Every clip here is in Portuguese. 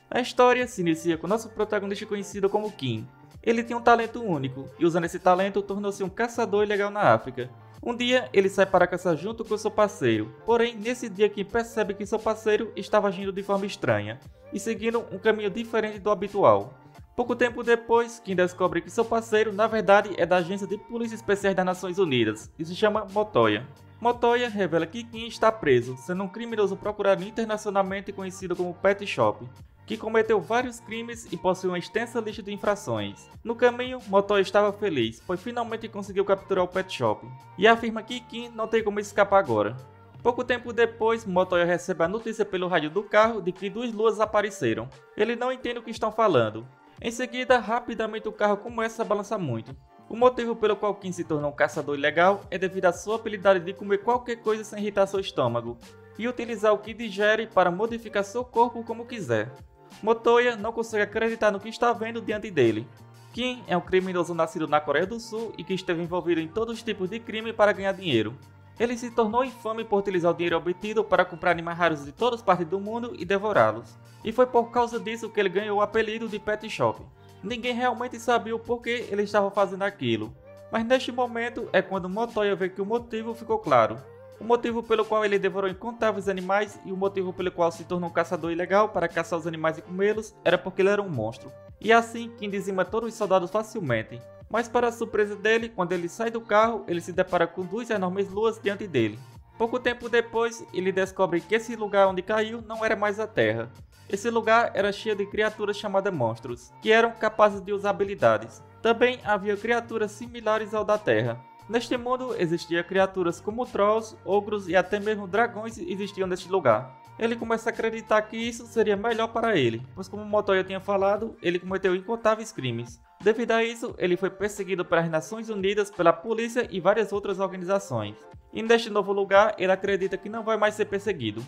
A história se inicia com nosso protagonista conhecido como Kim. Ele tinha um talento único, e usando esse talento tornou-se um caçador ilegal na África. Um dia, ele sai para caçar junto com seu parceiro, porém, nesse dia Kim percebe que seu parceiro estava agindo de forma estranha, e seguindo um caminho diferente do habitual. Pouco tempo depois, Kim descobre que seu parceiro, na verdade, é da Agência de Polícia Especiais das Nações Unidas, e se chama Montoya. Montoya revela que Kim está preso, sendo um criminoso procurado internacionalmente conhecido como Pet Shop, que cometeu vários crimes e possui uma extensa lista de infrações. No caminho, Montoya estava feliz, pois finalmente conseguiu capturar o Pet Shop, e afirma que Kim não tem como escapar agora. Pouco tempo depois, Montoya recebe a notícia pelo rádio do carro de que duas luas apareceram. Ele não entende o que estão falando. Em seguida, rapidamente o carro começa a balançar muito. O motivo pelo qual Kim se tornou um caçador ilegal é devido à sua habilidade de comer qualquer coisa sem irritar seu estômago, e utilizar o que digere para modificar seu corpo como quiser. Montoya não consegue acreditar no que está vendo diante dele. Kim é um criminoso nascido na Coreia do Sul e que esteve envolvido em todos os tipos de crime para ganhar dinheiro. Ele se tornou infame por utilizar o dinheiro obtido para comprar animais raros de todas as partes do mundo e devorá-los. E foi por causa disso que ele ganhou o apelido de Pet Shop. Ninguém realmente sabia o porquê ele estava fazendo aquilo. Mas neste momento é quando Montoya vê que o motivo ficou claro. O motivo pelo qual ele devorou incontáveis animais e o motivo pelo qual se tornou um caçador ilegal para caçar os animais e comê-los era porque ele era um monstro. E assim, Kim dizima todos os soldados facilmente. Mas para a surpresa dele, quando ele sai do carro, ele se depara com duas enormes luas diante dele. Pouco tempo depois, ele descobre que esse lugar onde caiu não era mais a Terra. Esse lugar era cheio de criaturas chamadas monstros, que eram capazes de usar habilidades. Também havia criaturas similares ao da Terra. Neste mundo existiam criaturas como trolls, ogros e até mesmo dragões existiam neste lugar. Ele começa a acreditar que isso seria melhor para ele, pois como Montoya tinha falado, ele cometeu incontáveis crimes. Devido a isso, ele foi perseguido pelas Nações Unidas, pela polícia e várias outras organizações. E neste novo lugar, ele acredita que não vai mais ser perseguido.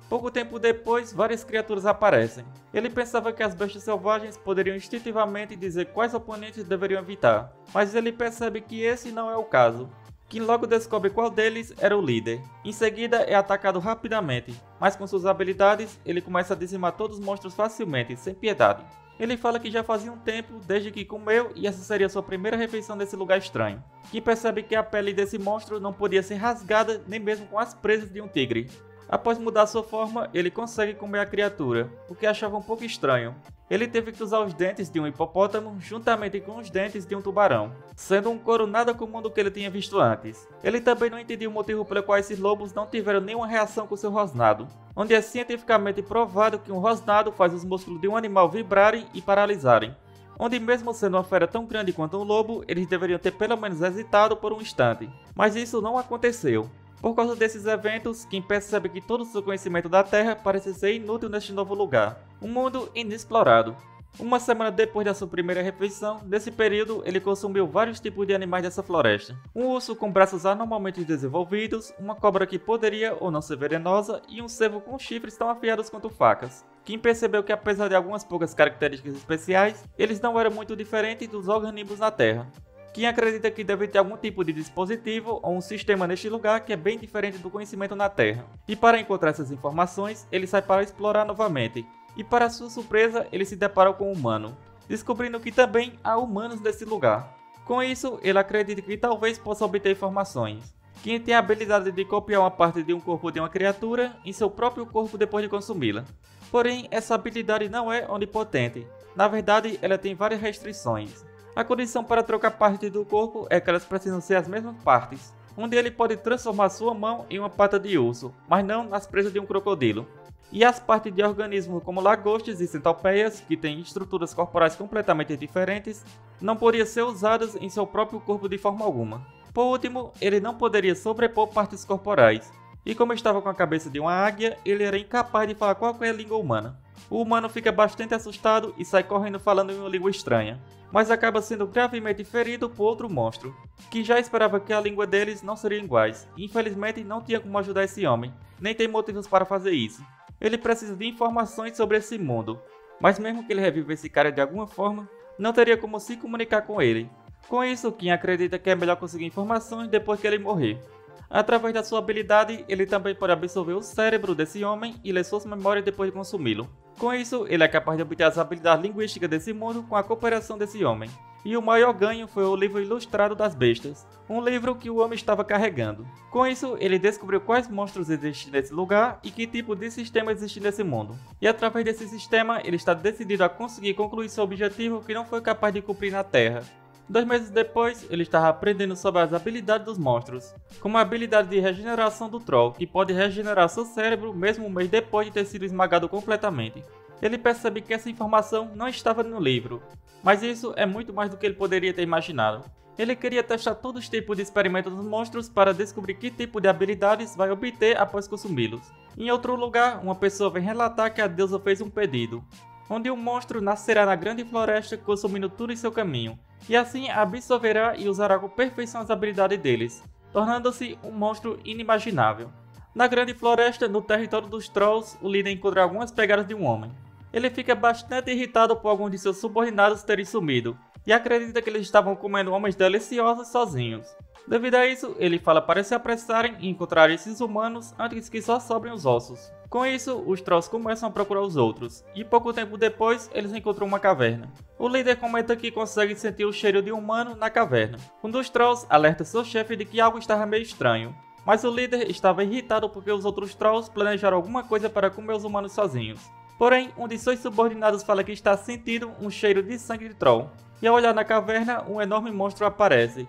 Pouco tempo depois, várias criaturas aparecem. Ele pensava que as bestas selvagens poderiam instintivamente dizer quais oponentes deveriam evitar, mas ele percebe que esse não é o caso. Kim logo descobre qual deles era o líder. Em seguida, é atacado rapidamente, mas com suas habilidades, ele começa a dizimar todos os monstros facilmente, sem piedade. Ele fala que já fazia um tempo desde que comeu e essa seria sua primeira refeição nesse lugar estranho. Kim percebe que a pele desse monstro não podia ser rasgada nem mesmo com as presas de um tigre. Após mudar sua forma, ele consegue comer a criatura, o que achava um pouco estranho. Ele teve que usar os dentes de um hipopótamo juntamente com os dentes de um tubarão, sendo um couro nada comum do que ele tinha visto antes. Ele também não entendia o motivo pelo qual esses lobos não tiveram nenhuma reação com seu rosnado, onde é cientificamente provado que um rosnado faz os músculos de um animal vibrarem e paralisarem, onde mesmo sendo uma fera tão grande quanto um lobo, eles deveriam ter pelo menos hesitado por um instante, mas isso não aconteceu. Por causa desses eventos, Kim percebe que todo o seu conhecimento da Terra parece ser inútil neste novo lugar, um mundo inexplorado. Uma semana depois da sua primeira refeição, nesse período ele consumiu vários tipos de animais dessa floresta. Um urso com braços anormalmente desenvolvidos, uma cobra que poderia ou não ser venenosa e um cervo com chifres tão afiados quanto facas. Kim percebeu que apesar de algumas poucas características especiais, eles não eram muito diferentes dos organismos na Terra. Kim acredita que deve ter algum tipo de dispositivo ou um sistema neste lugar que é bem diferente do conhecimento na Terra. E para encontrar essas informações, ele sai para explorar novamente. E para sua surpresa, ele se depara com um humano, descobrindo que também há humanos nesse lugar. Com isso, ele acredita que talvez possa obter informações. Kim tem a habilidade de copiar uma parte de um corpo de uma criatura em seu próprio corpo depois de consumi-la. Porém, essa habilidade não é onipotente. Na verdade, ela tem várias restrições. A condição para trocar parte do corpo é que elas precisam ser as mesmas partes, onde ele pode transformar sua mão em uma pata de urso, mas não nas presas de um crocodilo. E as partes de organismos como lagostas e centopeias, que têm estruturas corporais completamente diferentes, não poderiam ser usadas em seu próprio corpo de forma alguma. Por último, ele não poderia sobrepor partes corporais, e como estava com a cabeça de uma águia, ele era incapaz de falar qualquer língua humana. O humano fica bastante assustado e sai correndo falando em uma língua estranha, mas acaba sendo gravemente ferido por outro monstro, que já esperava que a língua deles não seriam iguais, e infelizmente não tinha como ajudar esse homem, nem tem motivos para fazer isso. Ele precisa de informações sobre esse mundo, mas mesmo que ele reviva esse cara de alguma forma, não teria como se comunicar com ele. Com isso, Kim acredita que é melhor conseguir informações depois que ele morrer. Através da sua habilidade, ele também pode absorver o cérebro desse homem e ler suas memórias depois de consumi-lo. Com isso, ele é capaz de obter as habilidades linguísticas desse mundo com a cooperação desse homem. E o maior ganho foi o livro ilustrado das bestas, um livro que o homem estava carregando. Com isso, ele descobriu quais monstros existem nesse lugar e que tipo de sistema existe nesse mundo. E através desse sistema, ele está decidido a conseguir concluir seu objetivo que não foi capaz de cumprir na Terra. 2 meses depois, ele estava aprendendo sobre as habilidades dos monstros, como a habilidade de regeneração do Troll, que pode regenerar seu cérebro mesmo um mês depois de ter sido esmagado completamente. Ele percebe que essa informação não estava no livro, mas isso é muito mais do que ele poderia ter imaginado. Ele queria testar todos os tipos de experimentos dos monstros para descobrir que tipo de habilidades vai obter após consumi-los. Em outro lugar, uma pessoa vem relatar que a deusa fez um pedido, onde um monstro nascerá na grande floresta consumindo tudo em seu caminho, e assim absorverá e usará com perfeição as habilidades deles, tornando-se um monstro inimaginável. Na grande floresta, no território dos Trolls, o líder encontra algumas pegadas de um homem. Ele fica bastante irritado por alguns de seus subordinados terem sumido, e acredita que eles estavam comendo homens deliciosos sozinhos. Devido a isso, ele fala para se apressarem e encontrar esses humanos antes que só sobrem os ossos. Com isso, os Trolls começam a procurar os outros, e pouco tempo depois eles encontram uma caverna. O líder comenta que consegue sentir o cheiro de um humano na caverna. Um dos Trolls alerta seu chefe de que algo estava meio estranho, mas o líder estava irritado porque os outros Trolls planejaram alguma coisa para comer os humanos sozinhos. Porém, um de seus subordinados fala que está sentindo um cheiro de sangue de Troll, e ao olhar na caverna, um enorme monstro aparece,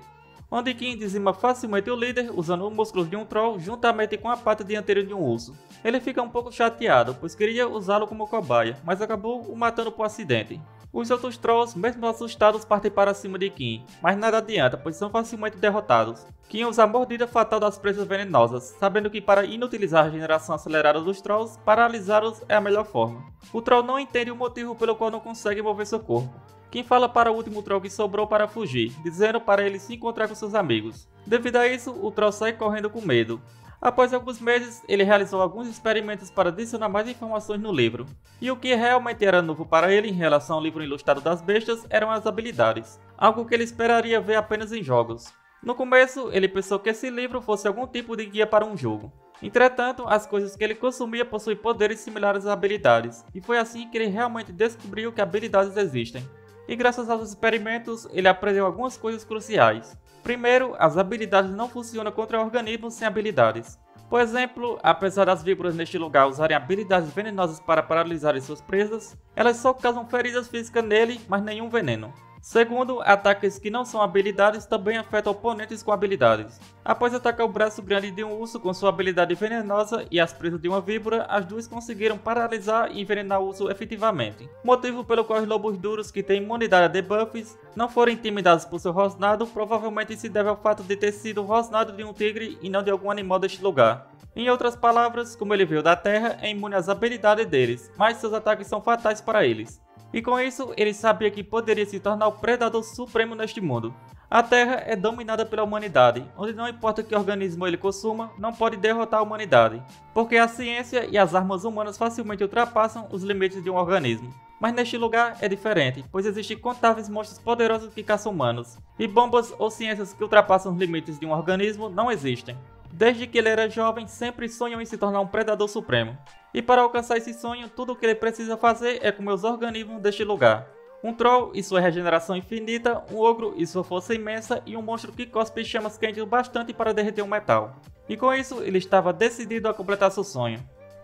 onde Kim dizima facilmente o líder usando os músculos de um Troll juntamente com a pata dianteira de um urso. Ele fica um pouco chateado, pois queria usá-lo como cobaia, mas acabou o matando por acidente. Os outros Trolls, mesmo assustados, partem para cima de Kim, mas nada adianta, pois são facilmente derrotados. Kim usa a mordida fatal das presas venenosas, sabendo que para inutilizar a regeneração acelerada dos Trolls, paralisá-los é a melhor forma. O Troll não entende o motivo pelo qual não consegue mover seu corpo. Kim fala para o último Troll que sobrou para fugir, dizendo para ele se encontrar com seus amigos. Devido a isso, o Troll sai correndo com medo. Após alguns meses, ele realizou alguns experimentos para adicionar mais informações no livro. E o que realmente era novo para ele em relação ao livro ilustrado das bestas eram as habilidades, algo que ele esperaria ver apenas em jogos. No começo, ele pensou que esse livro fosse algum tipo de guia para um jogo. Entretanto, as coisas que ele consumia possuem poderes similares às habilidades, e foi assim que ele realmente descobriu que habilidades existem. E graças aos experimentos, ele aprendeu algumas coisas cruciais. Primeiro, as habilidades não funcionam contra organismos sem habilidades. Por exemplo, apesar das víboras neste lugar usarem habilidades venenosas para paralisar suas presas, elas só causam feridas físicas nele, mas nenhum veneno. Segundo, ataques que não são habilidades também afetam oponentes com habilidades. Após atacar o braço grande de um urso com sua habilidade venenosa e as presas de uma víbora, as duas conseguiram paralisar e envenenar o urso efetivamente. Motivo pelo qual os lobos duros que têm imunidade a debuffs não foram intimidados por seu rosnado provavelmente se deve ao fato de ter sido o rosnado de um tigre e não de algum animal deste lugar. Em outras palavras, como ele veio da Terra, é imune às habilidades deles, mas seus ataques são fatais para eles. E com isso, ele sabia que poderia se tornar o predador supremo neste mundo. A Terra é dominada pela humanidade, onde não importa que organismo ele consuma, não pode derrotar a humanidade, porque a ciência e as armas humanas facilmente ultrapassam os limites de um organismo. Mas neste lugar é diferente, pois existem incontáveis monstros poderosos que caçam humanos, e bombas ou ciências que ultrapassam os limites de um organismo não existem. Desde que ele era jovem, sempre sonhou em se tornar um predador supremo. E para alcançar esse sonho, tudo o que ele precisa fazer é comer os organismos deste lugar. Um Troll e sua regeneração infinita, um Ogro e sua força imensa e um monstro que cospe chamas quentes bastante para derreter um metal. E com isso, ele estava decidido a completar seu sonho.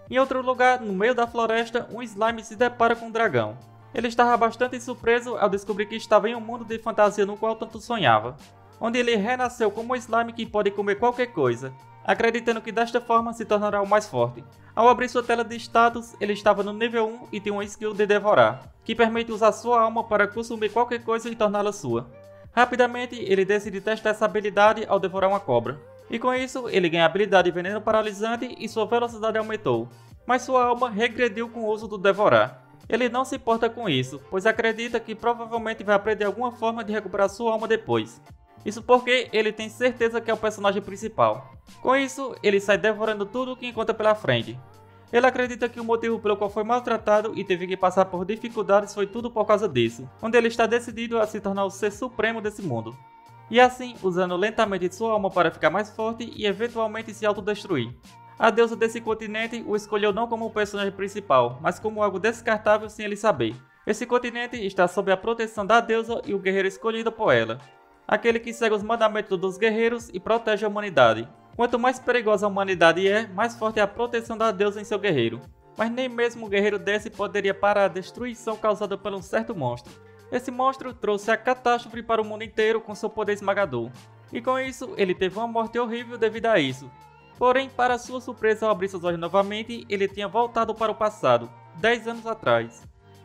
Em outro lugar, no meio da floresta, um Slime se depara com um dragão. Ele estava bastante surpreso ao descobrir que estava em um mundo de fantasia no qual tanto sonhava, onde ele renasceu como um slime que pode comer qualquer coisa, acreditando que desta forma se tornará o mais forte. Ao abrir sua tela de status, ele estava no nível 1 e tinha uma skill de devorar, que permite usar sua alma para consumir qualquer coisa e torná-la sua. Rapidamente, ele decide testar essa habilidade ao devorar uma cobra. E com isso, ele ganha a habilidade de veneno paralisante e sua velocidade aumentou, mas sua alma regrediu com o uso do devorar. Ele não se importa com isso, pois acredita que provavelmente vai aprender alguma forma de recuperar sua alma depois. Isso porque ele tem certeza que é o personagem principal. Com isso, ele sai devorando tudo o que encontra pela frente. Ele acredita que o motivo pelo qual foi maltratado e teve que passar por dificuldades foi tudo por causa disso, onde ele está decidido a se tornar o ser supremo desse mundo. E assim, usando lentamente sua alma para ficar mais forte e eventualmente se autodestruir. A deusa desse continente o escolheu não como o personagem principal, mas como algo descartável sem ele saber. Esse continente está sob a proteção da deusa e o guerreiro escolhido por ela. Aquele que segue os mandamentos dos guerreiros e protege a humanidade. Quanto mais perigosa a humanidade é, mais forte é a proteção da deusa em seu guerreiro. Mas nem mesmo o guerreiro desse poderia parar a destruição causada por um certo monstro. Esse monstro trouxe a catástrofe para o mundo inteiro com seu poder esmagador. E com isso, ele teve uma morte horrível devido a isso. Porém, para sua surpresa ao abrir seus olhos novamente, ele tinha voltado para o passado, 10 anos atrás.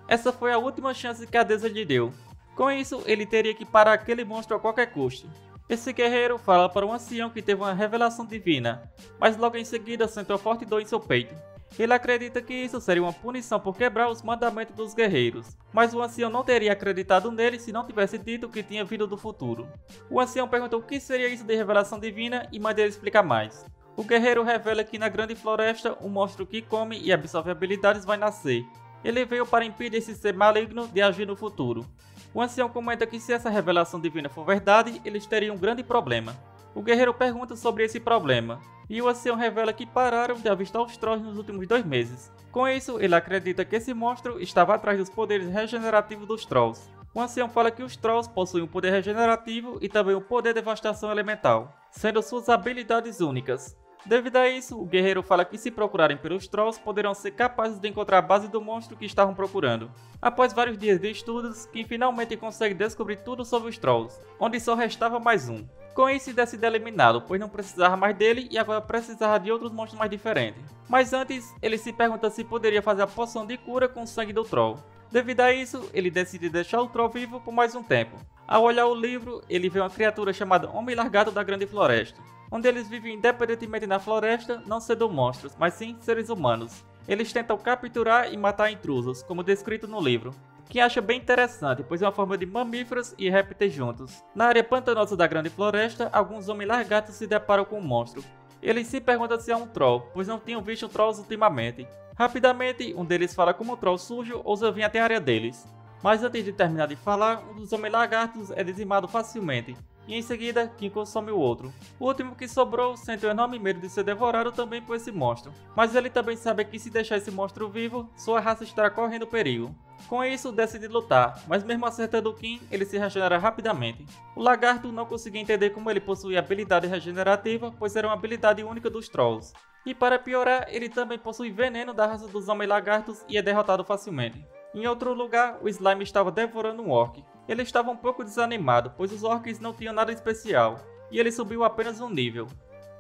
Essa foi a última chance que a deusa lhe deu. Com isso, ele teria que parar aquele monstro a qualquer custo. Esse guerreiro fala para um ancião que teve uma revelação divina, mas logo em seguida sente uma forte dor em seu peito. Ele acredita que isso seria uma punição por quebrar os mandamentos dos guerreiros, mas o ancião não teria acreditado nele se não tivesse dito que tinha vindo do futuro. O ancião perguntou o que seria isso de revelação divina e manda ele explicar mais. O guerreiro revela que na grande floresta, um monstro que come e absorve habilidades vai nascer. Ele veio para impedir esse ser maligno de agir no futuro. O ancião comenta que se essa revelação divina for verdade, eles teriam um grande problema. O guerreiro pergunta sobre esse problema, e o ancião revela que pararam de avistar os Trolls nos últimos 2 meses. Com isso, ele acredita que esse monstro estava atrás dos poderes regenerativos dos Trolls. O ancião fala que os Trolls possuem um poder regenerativo e também um poder de devastação elemental, sendo suas habilidades únicas. Devido a isso, o guerreiro fala que se procurarem pelos Trolls, poderão ser capazes de encontrar a base do monstro que estavam procurando. Após vários dias de estudos, Kim finalmente consegue descobrir tudo sobre os Trolls, onde só restava mais um. Com isso, decide eliminá-lo, pois não precisava mais dele e agora precisava de outros monstros mais diferentes. Mas antes, ele se pergunta se poderia fazer a poção de cura com o sangue do Troll. Devido a isso, ele decide deixar o Troll vivo por mais um tempo. Ao olhar o livro, ele vê uma criatura chamada Homem Largado da Grande Floresta, onde eles vivem independentemente na floresta, não sendo monstros, mas sim seres humanos. Eles tentam capturar e matar intrusos, como descrito no livro, que acha bem interessante, pois é uma forma de mamíferos e répteis juntos. Na área pantanosa da Grande Floresta, alguns homens largatos se deparam com um monstro. Eles se perguntam se é um troll, pois não tinham visto trolls ultimamente. Rapidamente, um deles fala como um troll sujo ousa vir até a área deles. Mas antes de terminar de falar, um dos homens lagartos é dizimado facilmente, e em seguida, Kim consome o outro. O último que sobrou sente um enorme medo de ser devorado também por esse monstro, mas ele também sabe que se deixar esse monstro vivo, sua raça estará correndo perigo. Com isso, decide lutar, mas mesmo acertando Kim, ele se regenera rapidamente. O lagarto não conseguia entender como ele possuía habilidade regenerativa, pois era uma habilidade única dos Trolls. E para piorar, ele também possui veneno da raça dos homens lagartos e é derrotado facilmente. Em outro lugar, o Slime estava devorando um orc. Ele estava um pouco desanimado, pois os orcs não tinham nada especial, e ele subiu apenas um nível.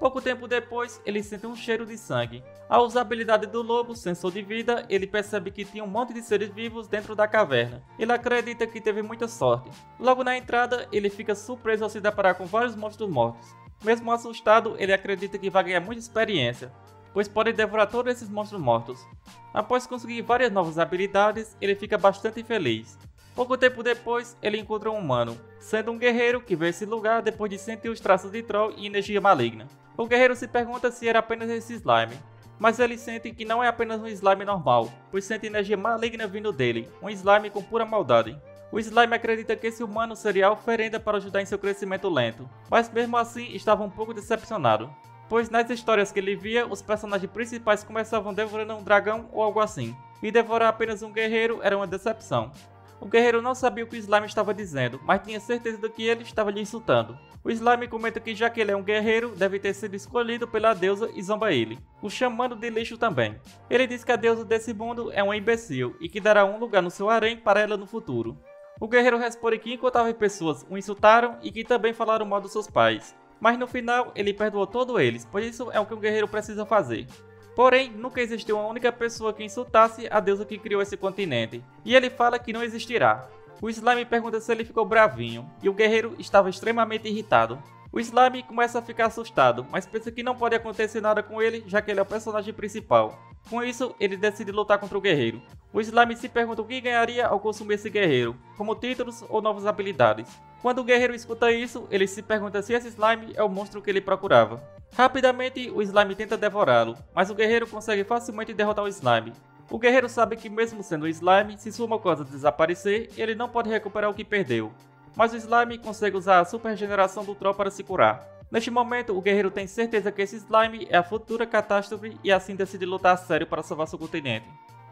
Pouco tempo depois, ele sente um cheiro de sangue. Ao usar a habilidade do lobo, sensor de vida, ele percebe que tinha um monte de seres vivos dentro da caverna. Ele acredita que teve muita sorte. Logo na entrada, ele fica surpreso ao se deparar com vários monstros mortos. Mesmo assustado, ele acredita que vai ganhar muita experiência, pois pode devorar todos esses monstros mortos. Após conseguir várias novas habilidades, ele fica bastante feliz. Pouco tempo depois, ele encontra um humano, sendo um guerreiro que veio a esse lugar depois de sentir os traços de troll e energia maligna. O guerreiro se pergunta se era apenas esse slime, mas ele sente que não é apenas um slime normal, pois sente energia maligna vindo dele, um slime com pura maldade. O slime acredita que esse humano seria a oferenda para ajudar em seu crescimento lento, mas mesmo assim estava um pouco decepcionado, pois nas histórias que ele via, os personagens principais começavam devorando um dragão ou algo assim, e devorar apenas um guerreiro era uma decepção. O guerreiro não sabia o que o slime estava dizendo, mas tinha certeza de que ele estava lhe insultando. O slime comenta que já que ele é um guerreiro, deve ter sido escolhido pela deusa e zomba ele, o chamando de lixo também. Ele diz que a deusa desse mundo é uma imbecil e que dará um lugar no seu harém para ela no futuro. O guerreiro responde que incontáveis pessoas o insultaram e que também falaram mal dos seus pais. Mas no final, ele perdoou todos eles, pois isso é o que um guerreiro precisa fazer. Porém, nunca existiu uma única pessoa que insultasse a deusa que criou esse continente, e ele fala que não existirá. O Slime pergunta se ele ficou bravinho, e o guerreiro estava extremamente irritado. O Slime começa a ficar assustado, mas pensa que não pode acontecer nada com ele, já que ele é o personagem principal. Com isso, ele decide lutar contra o guerreiro. O Slime se pergunta o que ganharia ao consumir esse guerreiro, como títulos ou novas habilidades. Quando o guerreiro escuta isso, ele se pergunta se esse Slime é o monstro que ele procurava. Rapidamente, o Slime tenta devorá-lo, mas o guerreiro consegue facilmente derrotar o Slime. O guerreiro sabe que mesmo sendo um Slime, se sua mucosa desaparecer, ele não pode recuperar o que perdeu. Mas o Slime consegue usar a super regeneração do Troll para se curar. Neste momento, o guerreiro tem certeza que esse slime é a futura catástrofe e assim decide lutar a sério para salvar seu continente.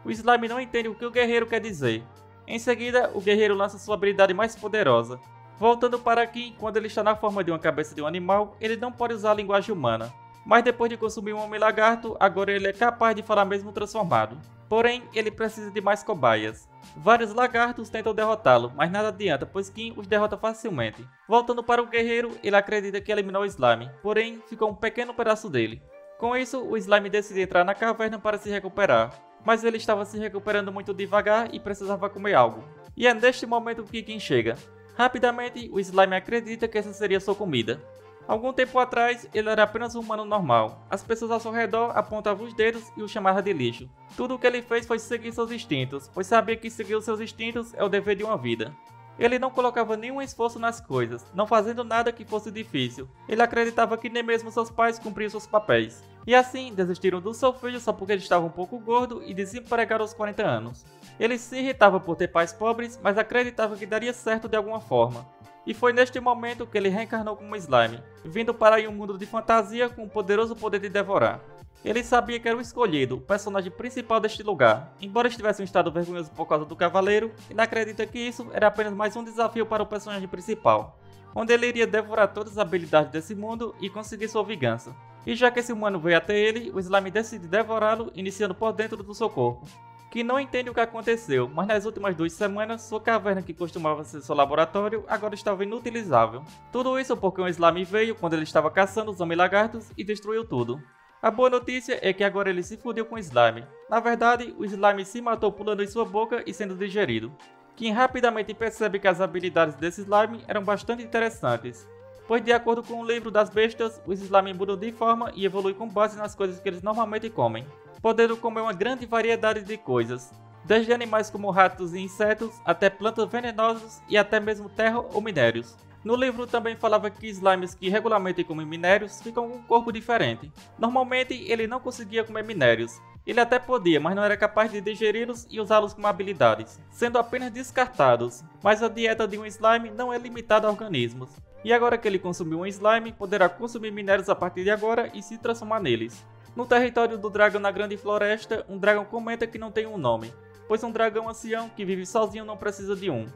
O slime não entende o que o guerreiro quer dizer. Em seguida, o guerreiro lança sua habilidade mais poderosa. Voltando para Kim, quando ele está na forma de uma cabeça de um animal, ele não pode usar a linguagem humana. Mas depois de consumir um homem lagarto, agora ele é capaz de falar mesmo transformado. Porém, ele precisa de mais cobaias. Vários lagartos tentam derrotá-lo, mas nada adianta, pois Kim os derrota facilmente. Voltando para o guerreiro, ele acredita que eliminou o slime, porém ficou um pequeno pedaço dele. Com isso, o slime decide entrar na caverna para se recuperar. Mas ele estava se recuperando muito devagar e precisava comer algo. E é neste momento que Kim chega. Rapidamente, o slime acredita que essa seria sua comida. Algum tempo atrás, ele era apenas um humano normal. As pessoas ao seu redor apontavam os dedos e o chamavam de lixo. Tudo o que ele fez foi seguir seus instintos, pois sabia que seguir os seus instintos é o dever de uma vida. Ele não colocava nenhum esforço nas coisas, não fazendo nada que fosse difícil. Ele acreditava que nem mesmo seus pais cumpriam seus papéis. E assim, desistiram do seu filho só porque ele estava um pouco gordo e desempregado aos 40 anos. Ele se irritava por ter pais pobres, mas acreditava que daria certo de alguma forma. E foi neste momento que ele reencarnou como slime, vindo para um mundo de fantasia com o poderoso poder de devorar. Ele sabia que era o escolhido, o personagem principal deste lugar. Embora estivesse em um estado vergonhoso por causa do cavaleiro, ele acredita que isso era apenas mais um desafio para o personagem principal, onde ele iria devorar todas as habilidades desse mundo e conseguir sua vingança. E já que esse humano veio até ele, o slime decide devorá-lo, iniciando por dentro do seu corpo. Que não entende o que aconteceu, mas nas últimas 2 semanas, sua caverna que costumava ser seu laboratório, agora estava inutilizável. Tudo isso porque um slime veio quando ele estava caçando os homem-lagartos e destruiu tudo. A boa notícia é que agora ele se fudeu com o slime. Na verdade, o slime se matou pulando em sua boca e sendo digerido. Kim rapidamente percebe que as habilidades desse slime eram bastante interessantes, pois de acordo com o livro das bestas, os slime mudam de forma e evoluem com base nas coisas que eles normalmente comem, podendo comer uma grande variedade de coisas, desde animais como ratos e insetos, até plantas venenosas e até mesmo terra ou minérios. No livro também falava que slimes que regularmente comem minérios ficam com um corpo diferente. Normalmente ele não conseguia comer minérios. Ele até podia, mas não era capaz de digeri-los e usá-los como habilidades, sendo apenas descartados. Mas a dieta de um slime não é limitada a organismos. E agora que ele consumiu um slime, poderá consumir minérios a partir de agora e se transformar neles. No território do dragão na Grande Floresta, um dragão comenta que não tem um nome, pois um dragão ancião que vive sozinho não precisa de um.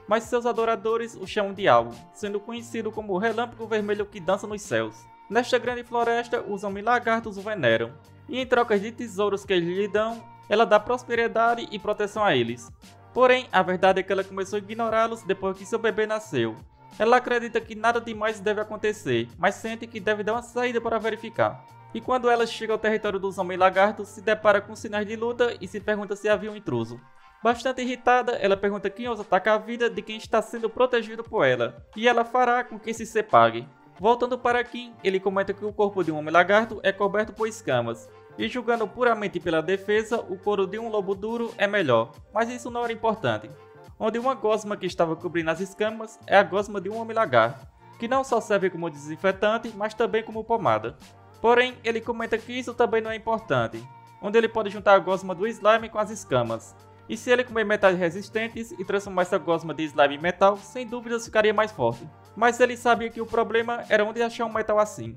Mas seus adoradores o chamam de algo, sendo conhecido como o relâmpago vermelho que dança nos céus. Nesta grande floresta, os homem-lagartos o veneram, e em troca de tesouros que eles lhe dão, ela dá prosperidade e proteção a eles. Porém, a verdade é que ela começou a ignorá-los depois que seu bebê nasceu. Ela acredita que nada demais deve acontecer, mas sente que deve dar uma saída para verificar. E quando ela chega ao território dos homem-lagartos, se depara com sinais de luta e se pergunta se havia um intruso. Bastante irritada, ela pergunta quem ousa atacar a vida de quem está sendo protegido por ela, e ela fará com que esse se pague. Voltando para Kim, ele comenta que o corpo de um homem-lagarto é coberto por escamas, e julgando puramente pela defesa, o couro de um lobo duro é melhor, mas isso não era importante. Onde uma gosma que estava cobrindo as escamas é a gosma de um homem-lagarto, que não só serve como desinfetante, mas também como pomada. Porém, ele comenta que isso também não é importante, onde ele pode juntar a gosma do slime com as escamas. E se ele comer metais resistentes e transformar essa gosma de slime em metal, sem dúvidas ficaria mais forte. Mas ele sabia que o problema era onde achar um metal assim.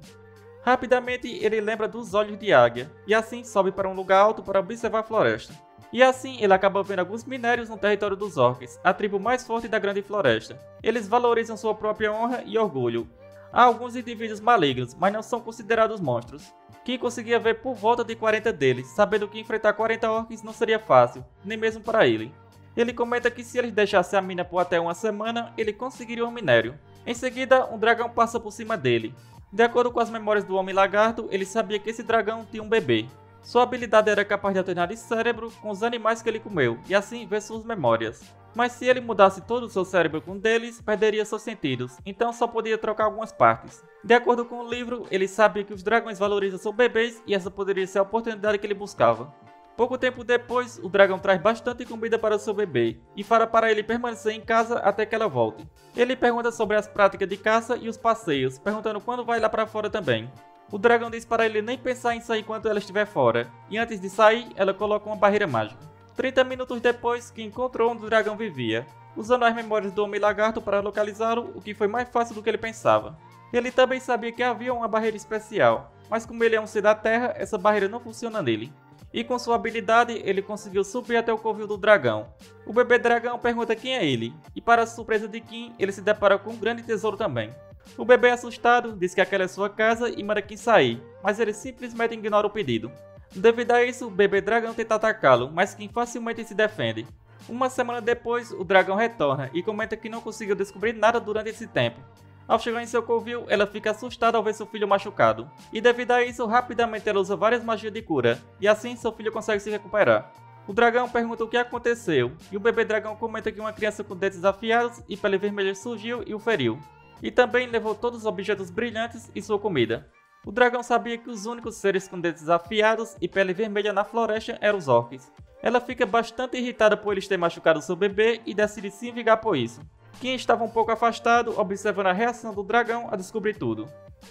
Rapidamente ele lembra dos olhos de águia, e assim sobe para um lugar alto para observar a floresta. E assim ele acaba vendo alguns minérios no território dos orcs, a tribo mais forte da grande floresta. Eles valorizam sua própria honra e orgulho. Há alguns indivíduos malignos, mas não são considerados monstros. Kim conseguia ver por volta de 40 deles, sabendo que enfrentar 40 orcs não seria fácil, nem mesmo para ele. Ele comenta que se eles deixassem a mina por até uma semana, ele conseguiria um minério. Em seguida, um dragão passa por cima dele. De acordo com as memórias do Homem-Lagarto, ele sabia que esse dragão tinha um bebê. Sua habilidade era capaz de alternar de cérebro com os animais que ele comeu, e assim ver suas memórias. Mas se ele mudasse todo o seu cérebro com um deles, perderia seus sentidos, então só podia trocar algumas partes. De acordo com o livro, ele sabia que os dragões valorizam seus bebês e essa poderia ser a oportunidade que ele buscava. Pouco tempo depois, o dragão traz bastante comida para o seu bebê, e fala para ele permanecer em casa até que ela volte. Ele pergunta sobre as práticas de caça e os passeios, perguntando quando vai lá para fora também. O dragão diz para ele nem pensar em sair enquanto ela estiver fora, e antes de sair, ela coloca uma barreira mágica. 30 minutos depois, que encontrou onde o dragão vivia, usando as memórias do Homem-Lagarto para localizá-lo, o que foi mais fácil do que ele pensava. Ele também sabia que havia uma barreira especial, mas como ele é um ser da Terra, essa barreira não funciona nele. E com sua habilidade, ele conseguiu subir até o covil do dragão. O bebê dragão pergunta quem é ele, e para a surpresa de Kim, ele se depara com um grande tesouro também. O bebê assustado diz que aquela é sua casa e manda Kim sair, mas ele simplesmente ignora o pedido. Devido a isso, o bebê dragão tenta atacá-lo, mas Kim facilmente se defende. Uma semana depois, o dragão retorna e comenta que não conseguiu descobrir nada durante esse tempo. Ao chegar em seu covil, ela fica assustada ao ver seu filho machucado, e devido a isso, rapidamente ela usa várias magias de cura, e assim seu filho consegue se recuperar. O dragão pergunta o que aconteceu, e o bebê dragão comenta que uma criança com dentes afiados e pele vermelha surgiu e o feriu, e também levou todos os objetos brilhantes e sua comida. O dragão sabia que os únicos seres com dentes afiados e pele vermelha na floresta eram os orcs. Ela fica bastante irritada por eles terem machucado seu bebê e decide se vingar por isso. Kim estava um pouco afastado, observando a reação do dragão a descobrir tudo.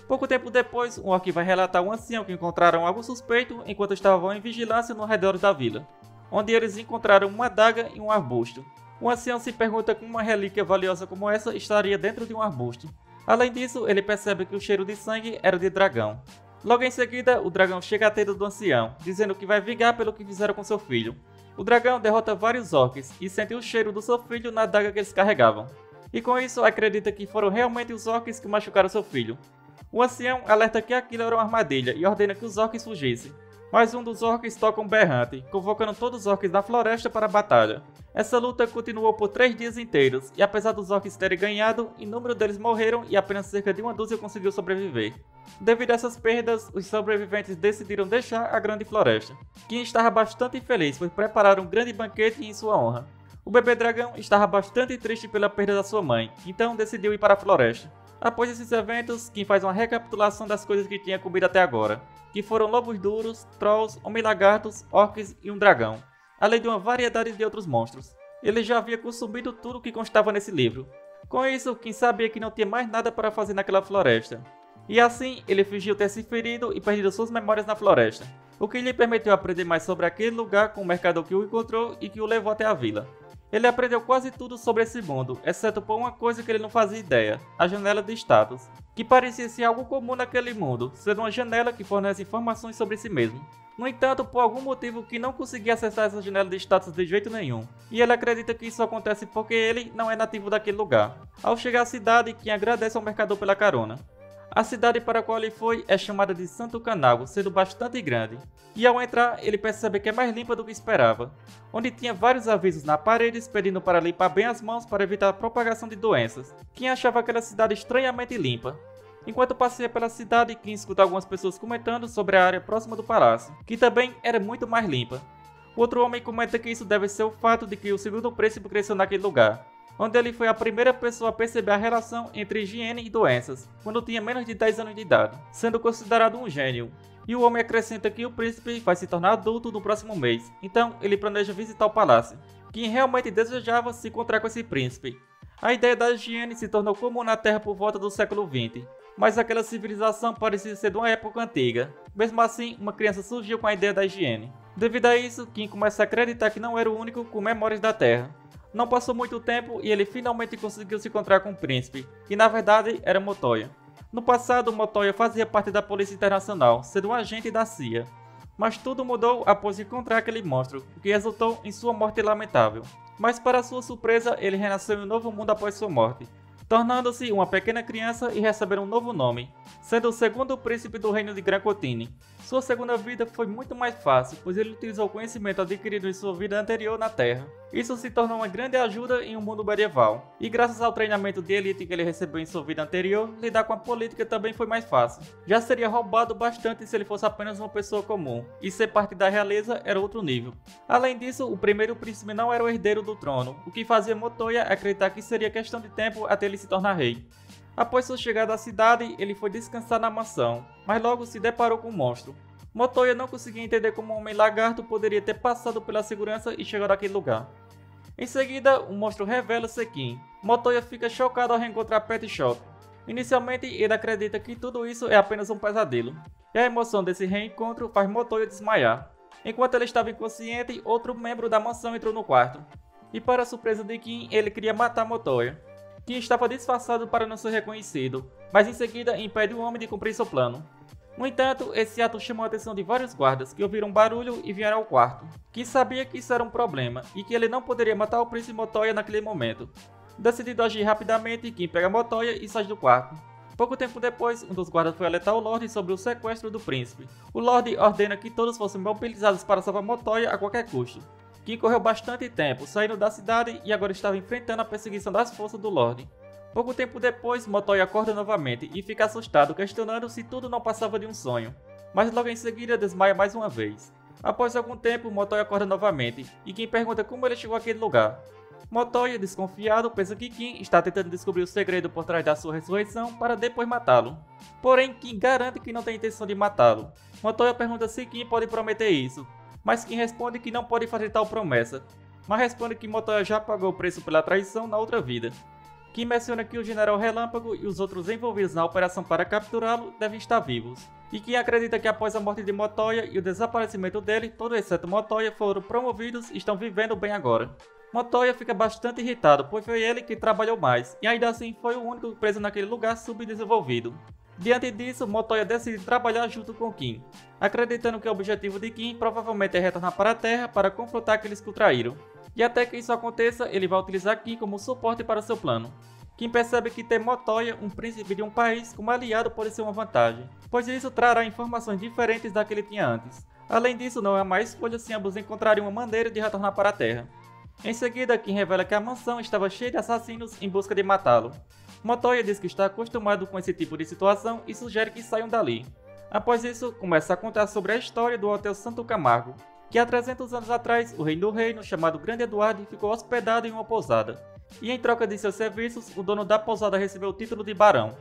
Pouco tempo depois, um orc vai relatar ao ancião que encontraram algo suspeito enquanto estavam em vigilância no redor da vila, onde eles encontraram uma adaga e um arbusto. O ancião se pergunta como uma relíquia valiosa como essa estaria dentro de um arbusto. Além disso, ele percebe que o cheiro de sangue era de dragão. Logo em seguida, o dragão chega à tenda do ancião, dizendo que vai vingar pelo que fizeram com seu filho. O dragão derrota vários orcs e sente o cheiro do seu filho na adaga que eles carregavam. E com isso acredita que foram realmente os orcs que machucaram seu filho. O ancião alerta que aquilo era uma armadilha e ordena que os orcs fugissem. Mas um dos orcs toca um berrante, convocando todos os orcs da floresta para a batalha. Essa luta continuou por 3 dias inteiros, e apesar dos orcs terem ganhado, inúmero deles morreram e apenas cerca de uma dúzia conseguiu sobreviver. Devido a essas perdas, os sobreviventes decidiram deixar a grande floresta. Kim estava bastante feliz, pois prepararam um grande banquete em sua honra. O bebê dragão estava bastante triste pela perda da sua mãe, então decidiu ir para a floresta. Após esses eventos, Kim faz uma recapitulação das coisas que tinha comido até agora, que foram lobos duros, trolls, homem-lagartos, orcs e um dragão, além de uma variedade de outros monstros. Ele já havia consumido tudo que constava nesse livro. Com isso, Kim sabia que não tinha mais nada para fazer naquela floresta. E assim, ele fingiu ter se ferido e perdido suas memórias na floresta, o que lhe permitiu aprender mais sobre aquele lugar com o mercador que o encontrou e que o levou até a vila. Ele aprendeu quase tudo sobre esse mundo, exceto por uma coisa que ele não fazia ideia, a janela de status, que parecia ser algo comum naquele mundo, sendo uma janela que fornece informações sobre si mesmo. No entanto, por algum motivo que não conseguia acessar essa janela de status de jeito nenhum, e ele acredita que isso acontece porque ele não é nativo daquele lugar. Ao chegar à cidade, Kim agradece ao mercador pela carona. A cidade para a qual ele foi é chamada de Santo Canago, sendo bastante grande, e ao entrar ele percebe que é mais limpa do que esperava, onde tinha vários avisos na parede pedindo para limpar bem as mãos para evitar a propagação de doenças. Kim achava aquela cidade estranhamente limpa. Enquanto passeia pela cidade, Kim escuta algumas pessoas comentando sobre a área próxima do palácio, que também era muito mais limpa. Outro homem comenta que isso deve ser o fato de que o segundo príncipe cresceu naquele lugar, onde ele foi a primeira pessoa a perceber a relação entre higiene e doenças, quando tinha menos de 10 anos de idade, sendo considerado um gênio. E o homem acrescenta que o príncipe vai se tornar adulto no próximo mês, então ele planeja visitar o palácio. Kim realmente desejava se encontrar com esse príncipe. A ideia da higiene se tornou comum na Terra por volta do século XX, mas aquela civilização parecia ser de uma época antiga. Mesmo assim, uma criança surgiu com a ideia da higiene. Devido a isso, Kim começa a acreditar que não era o único com memórias da Terra. Não passou muito tempo e ele finalmente conseguiu se encontrar com o príncipe, que na verdade era Motoya. No passado, Motoya fazia parte da Polícia Internacional, sendo um agente da CIA. Mas tudo mudou após encontrar aquele monstro, o que resultou em sua morte lamentável. Mas para sua surpresa, ele renasceu em um novo mundo após sua morte, tornando-se uma pequena criança e recebendo um novo nome, sendo o segundo príncipe do reino de Gran Cotine. Sua segunda vida foi muito mais fácil, pois ele utilizou o conhecimento adquirido em sua vida anterior na Terra. Isso se tornou uma grande ajuda em um mundo medieval, e graças ao treinamento de elite que ele recebeu em sua vida anterior, lidar com a política também foi mais fácil. Já seria roubado bastante se ele fosse apenas uma pessoa comum, e ser parte da realeza era outro nível. Além disso, o primeiro príncipe não era o herdeiro do trono, o que fazia Motoya acreditar que seria questão de tempo até ele se tornar rei. Após sua chegada à cidade, ele foi descansar na mansão, mas logo se deparou com um monstro. Motoya não conseguia entender como um homem-lagarto poderia ter passado pela segurança e chegado àquele lugar. Em seguida, o monstro revela ser Kim. Motoya fica chocado ao reencontrar Pet Shop. Inicialmente, ele acredita que tudo isso é apenas um pesadelo, e a emoção desse reencontro faz Motoya desmaiar. Enquanto ele estava inconsciente, outro membro da mansão entrou no quarto, e para a surpresa de Kim, ele queria matar Motoya. Kim estava disfarçado para não ser reconhecido, mas em seguida impede o homem de cumprir seu plano. No entanto, esse ato chamou a atenção de vários guardas que ouviram um barulho e vieram ao quarto. Kim sabia que isso era um problema e que ele não poderia matar o príncipe Motoya naquele momento. Decidido agir rapidamente, Kim pega Motoya e sai do quarto. Pouco tempo depois, um dos guardas foi alertar o Lorde sobre o sequestro do príncipe. O Lorde ordena que todos fossem mobilizados para salvar Motoya a qualquer custo. Kim correu bastante tempo, saindo da cidade e agora estava enfrentando a perseguição das forças do Lorde. Pouco tempo depois, Motoya acorda novamente e fica assustado, questionando se tudo não passava de um sonho. Mas logo em seguida desmaia mais uma vez. Após algum tempo, Motoya acorda novamente e Kim pergunta como ele chegou àquele lugar. Motoya, desconfiado, pensa que Kim está tentando descobrir o segredo por trás da sua ressurreição para depois matá-lo. Porém, Kim garante que não tem intenção de matá-lo. Motoya pergunta se Kim pode prometer isso, mas Kim responde que não pode fazer tal promessa, mas responde que Motoya já pagou o preço pela traição na outra vida. Kim menciona que o General Relâmpago e os outros envolvidos na operação para capturá-lo devem estar vivos, e Kim acredita que após a morte de Motoya e o desaparecimento dele, todos exceto Motoya foram promovidos e estão vivendo bem agora. Motoya fica bastante irritado, pois foi ele que trabalhou mais, e ainda assim foi o único preso naquele lugar subdesenvolvido. Diante disso, Motoya decide trabalhar junto com Kim, acreditando que o objetivo de Kim provavelmente é retornar para a Terra para confrontar aqueles que o traíram. E até que isso aconteça, ele vai utilizar Kim como suporte para seu plano. Kim percebe que ter Motoya, um príncipe de um país, como aliado pode ser uma vantagem, pois isso trará informações diferentes da que ele tinha antes. Além disso, não é má escolha se ambos encontrarem uma maneira de retornar para a Terra. Em seguida, Kim revela que a mansão estava cheia de assassinos em busca de matá-lo. Motoya diz que está acostumado com esse tipo de situação e sugere que saiam dali. Após isso, começa a contar sobre a história do Hotel Santo Camargo, que há 300 anos atrás, o rei do reino, chamado Grande Eduardo, ficou hospedado em uma pousada, e em troca de seus serviços, o dono da pousada recebeu o título de barão.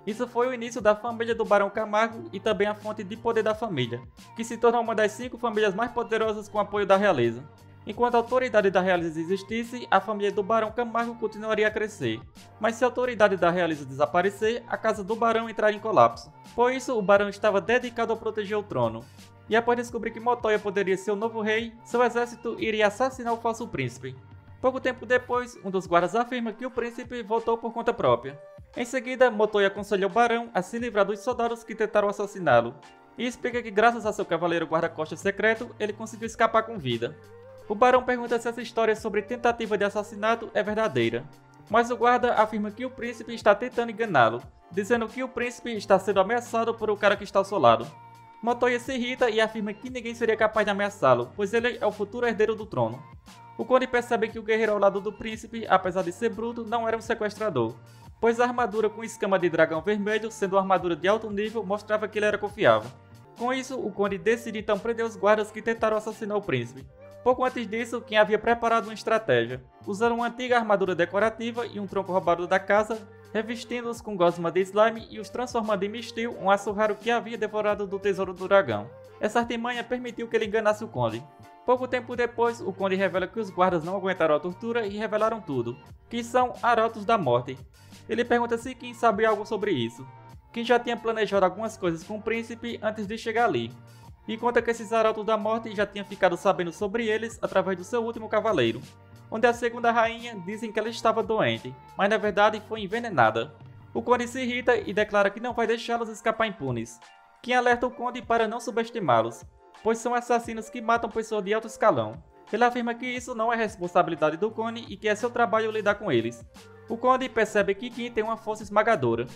Isso foi o início da família do Barão Camargo e também a fonte de poder da família, que se tornou uma das 5 famílias mais poderosas com apoio da realeza. Enquanto a autoridade da realeza existisse, a família do Barão Camargo continuaria a crescer. Mas se a autoridade da realeza desaparecer, a casa do Barão entraria em colapso. Por isso, o Barão estava dedicado a proteger o trono. E após descobrir que Motoya poderia ser o novo rei, seu exército iria assassinar o falso príncipe. Pouco tempo depois, um dos guardas afirma que o príncipe voltou por conta própria. Em seguida, Motoya aconselha o Barão a se livrar dos soldados que tentaram assassiná-lo, e explica que graças a seu cavaleiro guarda-costas secreto, ele conseguiu escapar com vida. O Barão pergunta se essa história sobre tentativa de assassinato é verdadeira, mas o guarda afirma que o príncipe está tentando enganá-lo, dizendo que o príncipe está sendo ameaçado por o cara que está ao seu lado. Motoya se irrita e afirma que ninguém seria capaz de ameaçá-lo, pois ele é o futuro herdeiro do trono. O conde percebe que o guerreiro ao lado do príncipe, apesar de ser bruto, não era um sequestrador, pois a armadura com escama de dragão vermelho, sendo uma armadura de alto nível, mostrava que ele era confiável. Com isso, o conde decide então prender os guardas que tentaram assassinar o príncipe. Pouco antes disso, Kim havia preparado uma estratégia, usando uma antiga armadura decorativa e um tronco roubado da casa, revestindo-os com gosma de slime e os transformando em mistil, um aço raro que havia devorado do tesouro do dragão. Essa artimanha permitiu que ele enganasse o conde. Pouco tempo depois, o conde revela que os guardas não aguentaram a tortura e revelaram tudo, que são Arautos da Morte. Ele pergunta se Kim sabe algo sobre isso. Kim já tinha planejado algumas coisas com o príncipe antes de chegar ali, e conta que esses Arautos da Morte já tinha ficado sabendo sobre eles através do seu último cavaleiro, onde a segunda rainha dizem que ela estava doente, mas na verdade foi envenenada. O conde se irrita e declara que não vai deixá-los escapar impunes. Kim alerta o conde para não subestimá-los, pois são assassinos que matam pessoas de alto escalão. Ele afirma que isso não é responsabilidade do conde e que é seu trabalho lidar com eles. O conde percebe que Kim tem uma força esmagadora.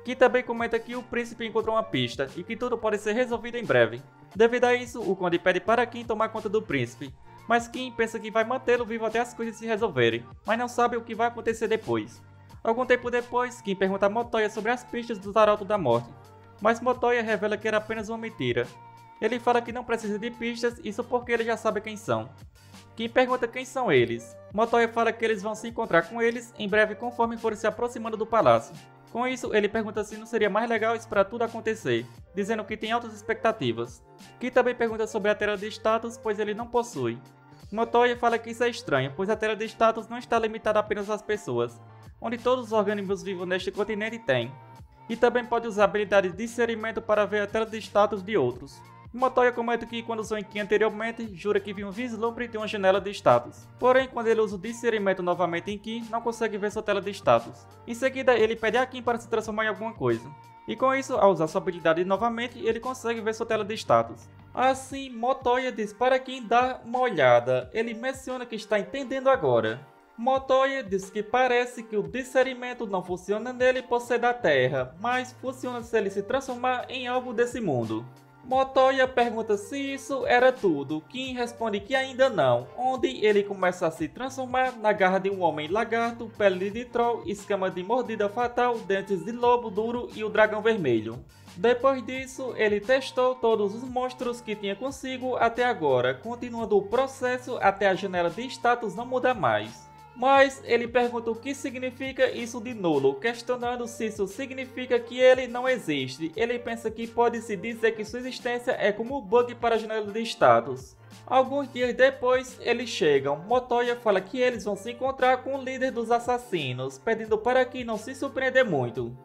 Kim também comenta que o príncipe encontrou uma pista e que tudo pode ser resolvido em breve. Devido a isso, o conde pede para Kim tomar conta do príncipe, mas Kim pensa que vai mantê-lo vivo até as coisas se resolverem, mas não sabe o que vai acontecer depois. Algum tempo depois, Kim pergunta a Motoya sobre as pistas dos Arautos da Morte, mas Motoya revela que era apenas uma mentira. Ele fala que não precisa de pistas, isso porque ele já sabe quem são. Kim pergunta quem são eles. Motoya fala que eles vão se encontrar com eles em breve conforme forem se aproximando do palácio. Com isso, ele pergunta se não seria mais legal esperar tudo acontecer, dizendo que tem altas expectativas. Kim também pergunta sobre a tela de status, pois ele não possui. Motoya fala que isso é estranho, pois a tela de status não está limitada apenas às pessoas, onde todos os organismos vivos neste continente têm. E também pode usar a habilidade de discernimento para ver a tela de status de outros. Motoya comenta que quando sonhou em Kim anteriormente, jura que viu um vislumbre de uma janela de status. Porém, quando ele usa o discernimento novamente em Kim, não consegue ver sua tela de status. Em seguida, ele pede a Kim para se transformar em alguma coisa. E com isso, ao usar sua habilidade novamente, ele consegue ver sua tela de status. Assim, Motoya diz para Kim dar uma olhada. Ele menciona que está entendendo agora. Motoya diz que parece que o discernimento não funciona nele por ser da Terra, mas funciona se ele se transformar em algo desse mundo. Motoya pergunta se isso era tudo. Kim responde que ainda não, onde ele começa a se transformar na garra de um homem lagarto, pele de troll, escama de mordida fatal, dentes de lobo duro e o dragão vermelho. Depois disso, ele testou todos os monstros que tinha consigo até agora, continuando o processo até a janela de status não mudar mais. Mas ele pergunta o que significa isso de nulo, questionando se isso significa que ele não existe. Ele pensa que pode-se dizer que sua existência é como um bug para a janela de status. Alguns dias depois, eles chegam. Motoya fala que eles vão se encontrar com o líder dos assassinos, pedindo para que não se surpreender muito.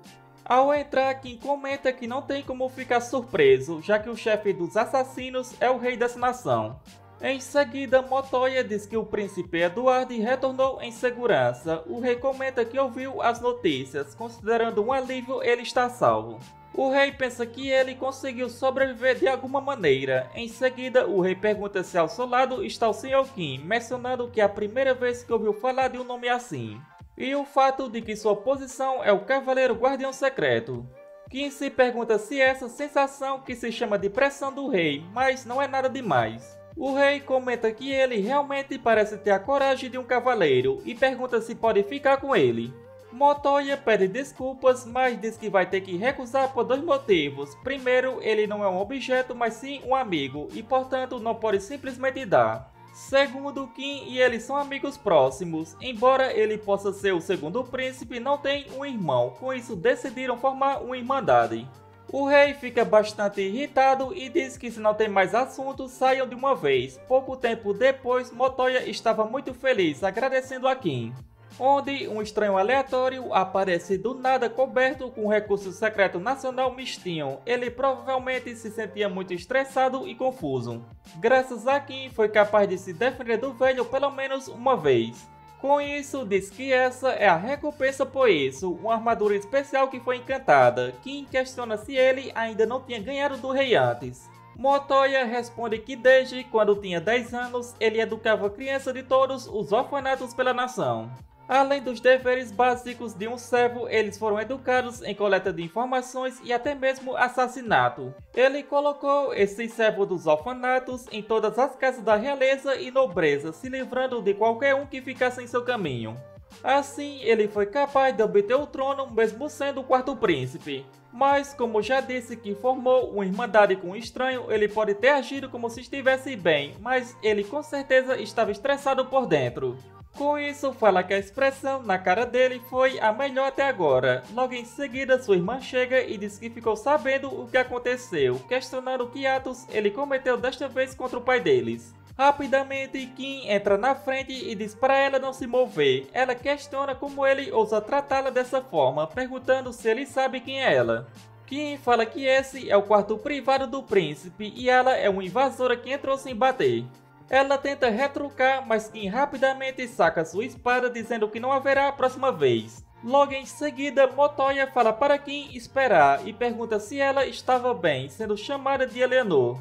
Ao entrar, Kim comenta que não tem como ficar surpreso, já que o chefe dos assassinos é o rei dessa nação. Em seguida, Motoya diz que o príncipe Edward retornou em segurança. O rei comenta que ouviu as notícias, considerando um alívio ele estar salvo. O rei pensa que ele conseguiu sobreviver de alguma maneira. Em seguida, o rei pergunta se ao seu lado está o Sr. Kim, mencionando que é a primeira vez que ouviu falar de um nome assim. E o fato de que sua posição é o Cavaleiro Guardião Secreto. Kim se pergunta se essa sensação que se chama de pressão do rei, mas não é nada demais. O rei comenta que ele realmente parece ter a coragem de um cavaleiro e pergunta se pode ficar com ele. Motoya pede desculpas, mas diz que vai ter que recusar por dois motivos. Primeiro, ele não é um objeto, mas sim um amigo, e portanto não pode simplesmente dar. Segundo, Kim e ele são amigos próximos. Embora ele possa ser o segundo príncipe, não tem um irmão, com isso decidiram formar uma irmandade. O rei fica bastante irritado e diz que se não tem mais assuntos, saiam de uma vez. Pouco tempo depois, Motoya estava muito feliz, agradecendo a Kim. Onde um estranho aleatório aparece do nada coberto com o recurso secreto nacional Mistinho. Ele provavelmente se sentia muito estressado e confuso. Graças a Kim, foi capaz de se defender do velho pelo menos uma vez. Com isso, diz que essa é a recompensa por isso, uma armadura especial que foi encantada. Kim questiona se ele ainda não tinha ganhado do rei antes. Motoya responde que desde quando tinha 10 anos, ele educava crianças de todos os orfanatos pela nação. Além dos deveres básicos de um servo, eles foram educados em coleta de informações e até mesmo assassinato. Ele colocou esses servos dos orfanatos em todas as casas da realeza e nobreza, se livrando de qualquer um que ficasse em seu caminho. Assim, ele foi capaz de obter o trono mesmo sendo o quarto príncipe. Mas, como já disse que formou uma irmandade com um estranho, ele pode ter agido como se estivesse bem, mas ele com certeza estava estressado por dentro. Com isso, fala que a expressão na cara dele foi a melhor até agora. Logo em seguida, sua irmã chega e diz que ficou sabendo o que aconteceu, questionando que atos ele cometeu desta vez contra o pai deles. Rapidamente, Kim entra na frente e diz para ela não se mover. Ela questiona como ele ousa tratá-la dessa forma, perguntando se ele sabe quem é ela. Kim fala que esse é o quarto privado do príncipe e ela é uma invasora que entrou sem bater. Ela tenta retrucar, mas Kim rapidamente saca sua espada dizendo que não haverá a próxima vez. Logo em seguida, Motoya fala para Kim esperar e pergunta se ela estava bem, sendo chamada de Eleanor.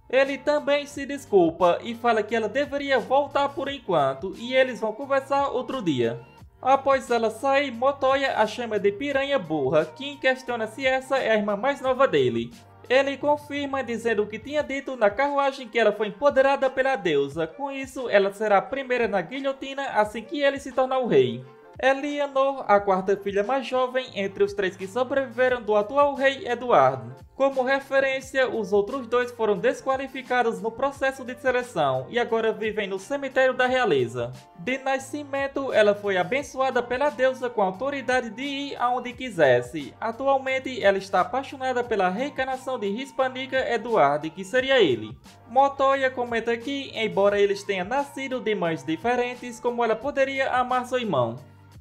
Ele também se desculpa e fala que ela deveria voltar por enquanto e eles vão conversar outro dia. Após ela sair, Motoya a chama de piranha burra. Kim questiona se essa é a irmã mais nova dele. Ele confirma dizendo o que tinha dito na carruagem que ela foi empoderada pela deusa. Com isso, ela será a primeira na guilhotina assim que ele se tornar o rei. Eleanor, a quarta filha mais jovem entre os três que sobreviveram do atual rei Eduardo. Como referência, os outros dois foram desqualificados no processo de seleção e agora vivem no cemitério da realeza. De nascimento, ela foi abençoada pela deusa com a autoridade de ir aonde quisesse. Atualmente, ela está apaixonada pela reencarnação de Hispanica Eduardo, que seria ele. Motoya comenta que, embora eles tenham nascido de mães diferentes, como ela poderia amar seu irmão.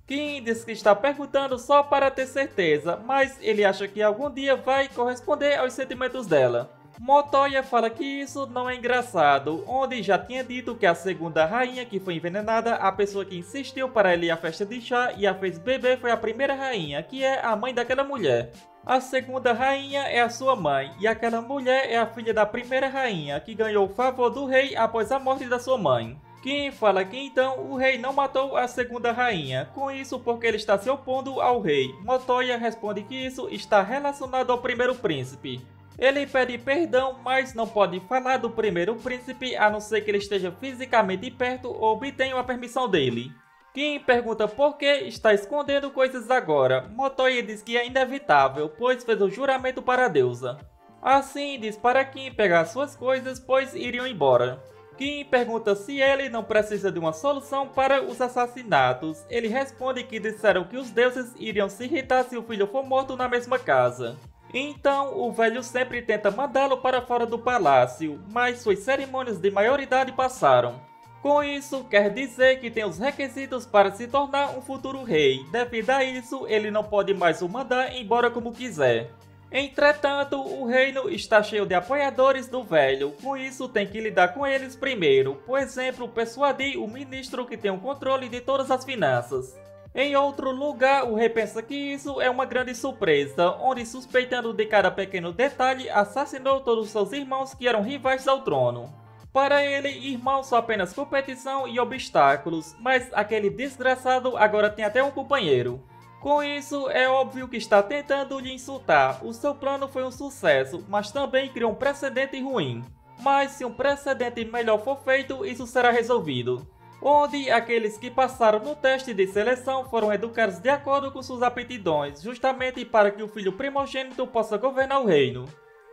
Kim diz que está perguntando só para ter certeza, mas ele acha que algum dia vai corresponder aos sentimentos dela. Motoya fala que isso não é engraçado, onde já tinha dito que a segunda rainha que foi envenenada, a pessoa que insistiu para ele ir à festa de chá e a fez beber foi a primeira rainha, que é a mãe daquela mulher. A segunda rainha é a sua mãe, e aquela mulher é a filha da primeira rainha, que ganhou o favor do rei após a morte da sua mãe. Quem fala que então o rei não matou a segunda rainha, com isso porque ele está se opondo ao rei. Motoya responde que isso está relacionado ao primeiro príncipe. Ele pede perdão, mas não pode falar do primeiro príncipe a não ser que ele esteja fisicamente perto ou obtenha a permissão dele. Kim pergunta por que está escondendo coisas agora. Motoya diz que é inevitável, pois fez o juramento para a deusa. Assim, diz para Kim pegar suas coisas, pois iriam embora. Kim pergunta se ele não precisa de uma solução para os assassinatos. Ele responde que disseram que os deuses iriam se irritar se o filho for morto na mesma casa. Então, o velho sempre tenta mandá-lo para fora do palácio, mas suas cerimônias de maioridade passaram. Com isso, quer dizer que tem os requisitos para se tornar um futuro rei. Devido a isso, ele não pode mais o mandar embora como quiser. Entretanto, o reino está cheio de apoiadores do velho, com isso tem que lidar com eles primeiro. Por exemplo, persuadir o ministro que tem o controle de todas as finanças. Em outro lugar, o rei pensa que isso é uma grande surpresa, onde, suspeitando de cada pequeno detalhe, assassinou todos seus irmãos que eram rivais ao trono. Para ele, irmãos são apenas competição e obstáculos, mas aquele desgraçado agora tem até um companheiro. Com isso, é óbvio que está tentando lhe insultar. O seu plano foi um sucesso, mas também criou um precedente ruim. Mas se um precedente melhor for feito, isso será resolvido. Onde aqueles que passaram no teste de seleção foram educados de acordo com suas aptidões, justamente para que o filho primogênito possa governar o reino.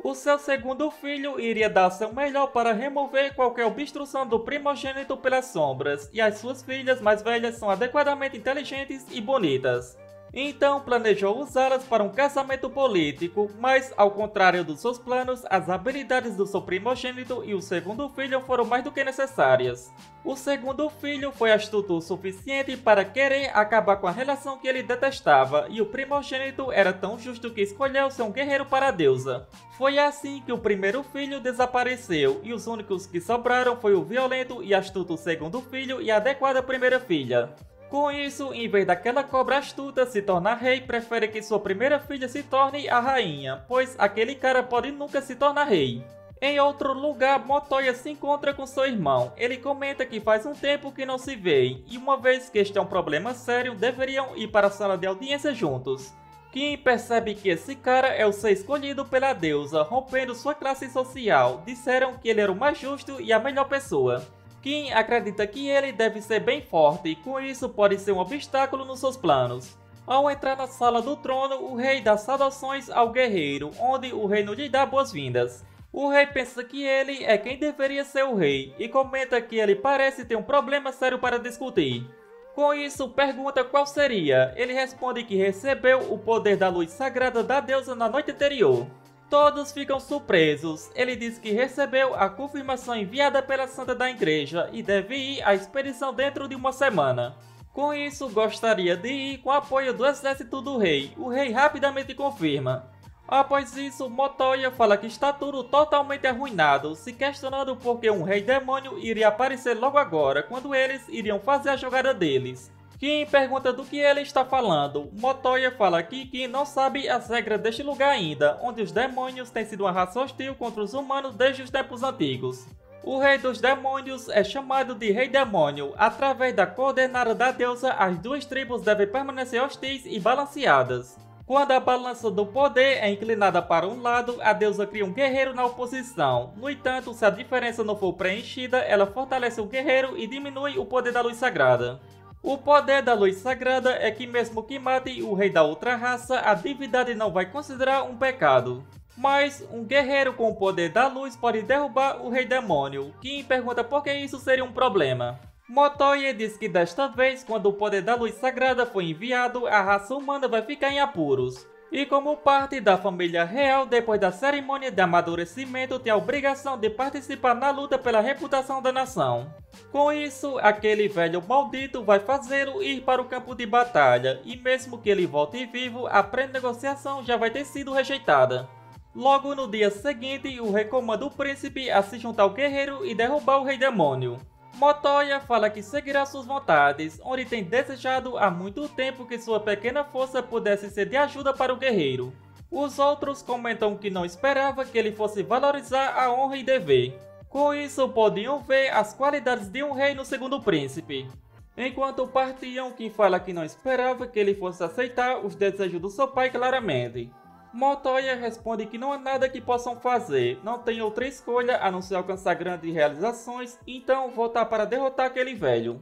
O seu segundo filho iria dar seu melhor para remover qualquer obstrução do primogênito pelas sombras, e as suas filhas mais velhas são adequadamente inteligentes e bonitas. Então planejou usá-las para um casamento político, mas ao contrário dos seus planos, as habilidades do seu primogênito e o segundo filho foram mais do que necessárias. O segundo filho foi astuto o suficiente para querer acabar com a relação que ele detestava, e o primogênito era tão justo que escolheu ser um guerreiro para a deusa. Foi assim que o primeiro filho desapareceu, e os únicos que sobraram foi o violento e astuto segundo filho e a adequada primeira filha. Com isso, em vez daquela cobra astuta se tornar rei, prefere que sua primeira filha se torne a rainha, pois aquele cara pode nunca se tornar rei. Em outro lugar, Motoya se encontra com seu irmão. Ele comenta que faz um tempo que não se veem, e uma vez que este é um problema sério, deveriam ir para a sala de audiência juntos. Kim percebe que esse cara é o ser escolhido pela deusa, rompendo sua classe social. Disseram que ele era o mais justo e a melhor pessoa. Kim acredita que ele deve ser bem forte e com isso pode ser um obstáculo nos seus planos. Ao entrar na sala do trono, o rei dá saudações ao guerreiro, onde o reino lhe dá boas-vindas. O rei pensa que ele é quem deveria ser o rei e comenta que ele parece ter um problema sério para discutir. Com isso, pergunta qual seria. Ele responde que recebeu o poder da luz sagrada da deusa na noite anterior. Todos ficam surpresos. Ele diz que recebeu a confirmação enviada pela Santa da Igreja e deve ir à expedição dentro de uma semana. Com isso, gostaria de ir com o apoio do exército do rei. O rei rapidamente confirma. Após isso, Motoya fala que está tudo totalmente arruinado, se questionando por que um rei demônio iria aparecer logo agora, quando eles iriam fazer a jogada deles. Kim pergunta do que ele está falando. Motoya fala que Kim não sabe as regras deste lugar ainda, onde os demônios têm sido uma raça hostil contra os humanos desde os tempos antigos. O rei dos demônios é chamado de Rei Demônio. Através da coordenada da deusa, as duas tribos devem permanecer hostis e balanceadas. Quando a balança do poder é inclinada para um lado, a deusa cria um guerreiro na oposição. No entanto, se a diferença não for preenchida, ela fortalece o guerreiro e diminui o poder da luz sagrada. O poder da luz sagrada é que mesmo que mate o rei da outra raça, a divindade não vai considerar um pecado. Mas um guerreiro com o poder da luz pode derrubar o rei demônio. Kim pergunta por que isso seria um problema. Motoya diz que desta vez, quando o poder da luz sagrada for enviado, a raça humana vai ficar em apuros. E como parte da família real, depois da cerimônia de amadurecimento, tem a obrigação de participar na luta pela reputação da nação. Com isso, aquele velho maldito vai fazê-lo ir para o campo de batalha, e mesmo que ele volte vivo, a pré-negociação já vai ter sido rejeitada. Logo no dia seguinte, o rei comanda o príncipe a se juntar ao guerreiro e derrubar o rei demônio. Motoya fala que seguirá suas vontades, onde tem desejado há muito tempo que sua pequena força pudesse ser de ajuda para o guerreiro. Os outros comentam que não esperava que ele fosse valorizar a honra e dever. Com isso, podiam ver as qualidades de um rei no segundo príncipe. Enquanto partiam, Kim fala que não esperava que ele fosse aceitar os desejos do seu pai claramente. Motoya responde que não há nada que possam fazer, não tem outra escolha a não ser alcançar grandes realizações, então voltar para derrotar aquele velho.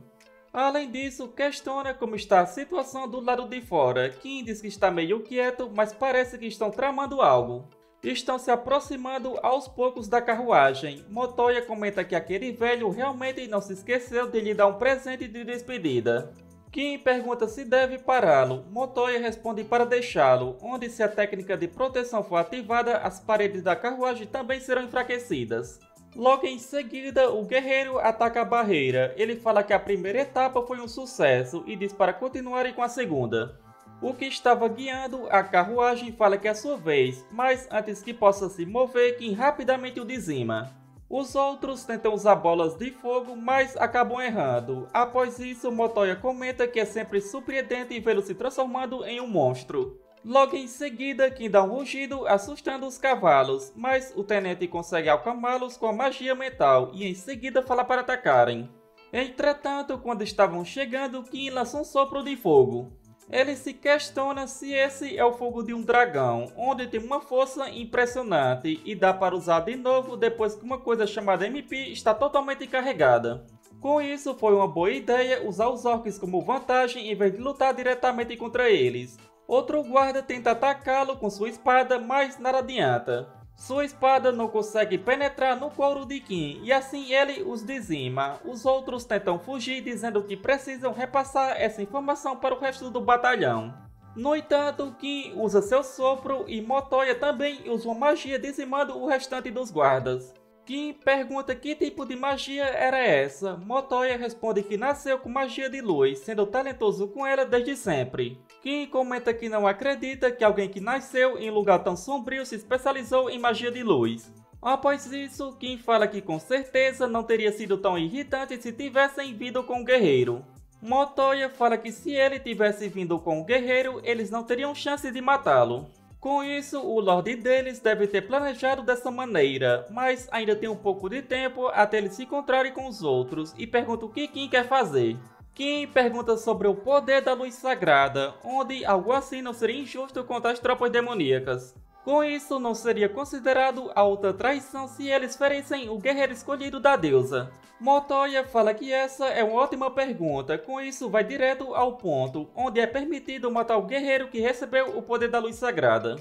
Além disso, questiona como está a situação do lado de fora. Kim diz que está meio quieto, mas parece que estão tramando algo. Estão se aproximando aos poucos da carruagem. Motoya comenta que aquele velho realmente não se esqueceu de lhe dar um presente de despedida. Kim pergunta se deve pará-lo. Motoya responde para deixá-lo, onde se a técnica de proteção for ativada, as paredes da carruagem também serão enfraquecidas. Logo em seguida, o guerreiro ataca a barreira. Ele fala que a primeira etapa foi um sucesso e diz para continuarem com a segunda. O que estava guiando a carruagem fala que é a sua vez, mas antes que possa se mover, Kim rapidamente o dizima. Os outros tentam usar bolas de fogo, mas acabam errando. Após isso, Motoya comenta que é sempre surpreendente vê-lo se transformando em um monstro. Logo em seguida, Kim dá um rugido assustando os cavalos, mas o tenente consegue acalmá-los com a magia mental e em seguida fala para atacarem. Entretanto, quando estavam chegando, Kim lança um sopro de fogo. Ele se questiona se esse é o fogo de um dragão, onde tem uma força impressionante e dá para usar de novo depois que uma coisa chamada MP está totalmente carregada. Com isso, foi uma boa ideia usar os orcs como vantagem em vez de lutar diretamente contra eles. Outro guarda tenta atacá-lo com sua espada, mas nada adianta. Sua espada não consegue penetrar no couro de Kim e assim ele os dizima. Os outros tentam fugir dizendo que precisam repassar essa informação para o resto do batalhão. No entanto, Kim usa seu sopro e Motoya também usa uma magia dizimando o restante dos guardas. Kim pergunta que tipo de magia era essa. Motoya responde que nasceu com magia de luz, sendo talentoso com ela desde sempre. Kim comenta que não acredita que alguém que nasceu em um lugar tão sombrio se especializou em magia de luz. Após isso, Kim fala que com certeza não teria sido tão irritante se tivessem vindo com o guerreiro. Motoya fala que se ele tivesse vindo com o guerreiro, eles não teriam chance de matá-lo. Com isso, o Lorde deles deve ter planejado dessa maneira, mas ainda tem um pouco de tempo até eles se encontrarem com os outros e pergunta o que Kim quer fazer. Kim pergunta sobre o poder da luz sagrada, onde algo assim não seria injusto contra as tropas demoníacas. Com isso, não seria considerado a outra traição se eles ferissem o guerreiro escolhido da deusa. Motoya fala que essa é uma ótima pergunta, com isso vai direto ao ponto, onde é permitido matar o guerreiro que recebeu o poder da luz sagrada.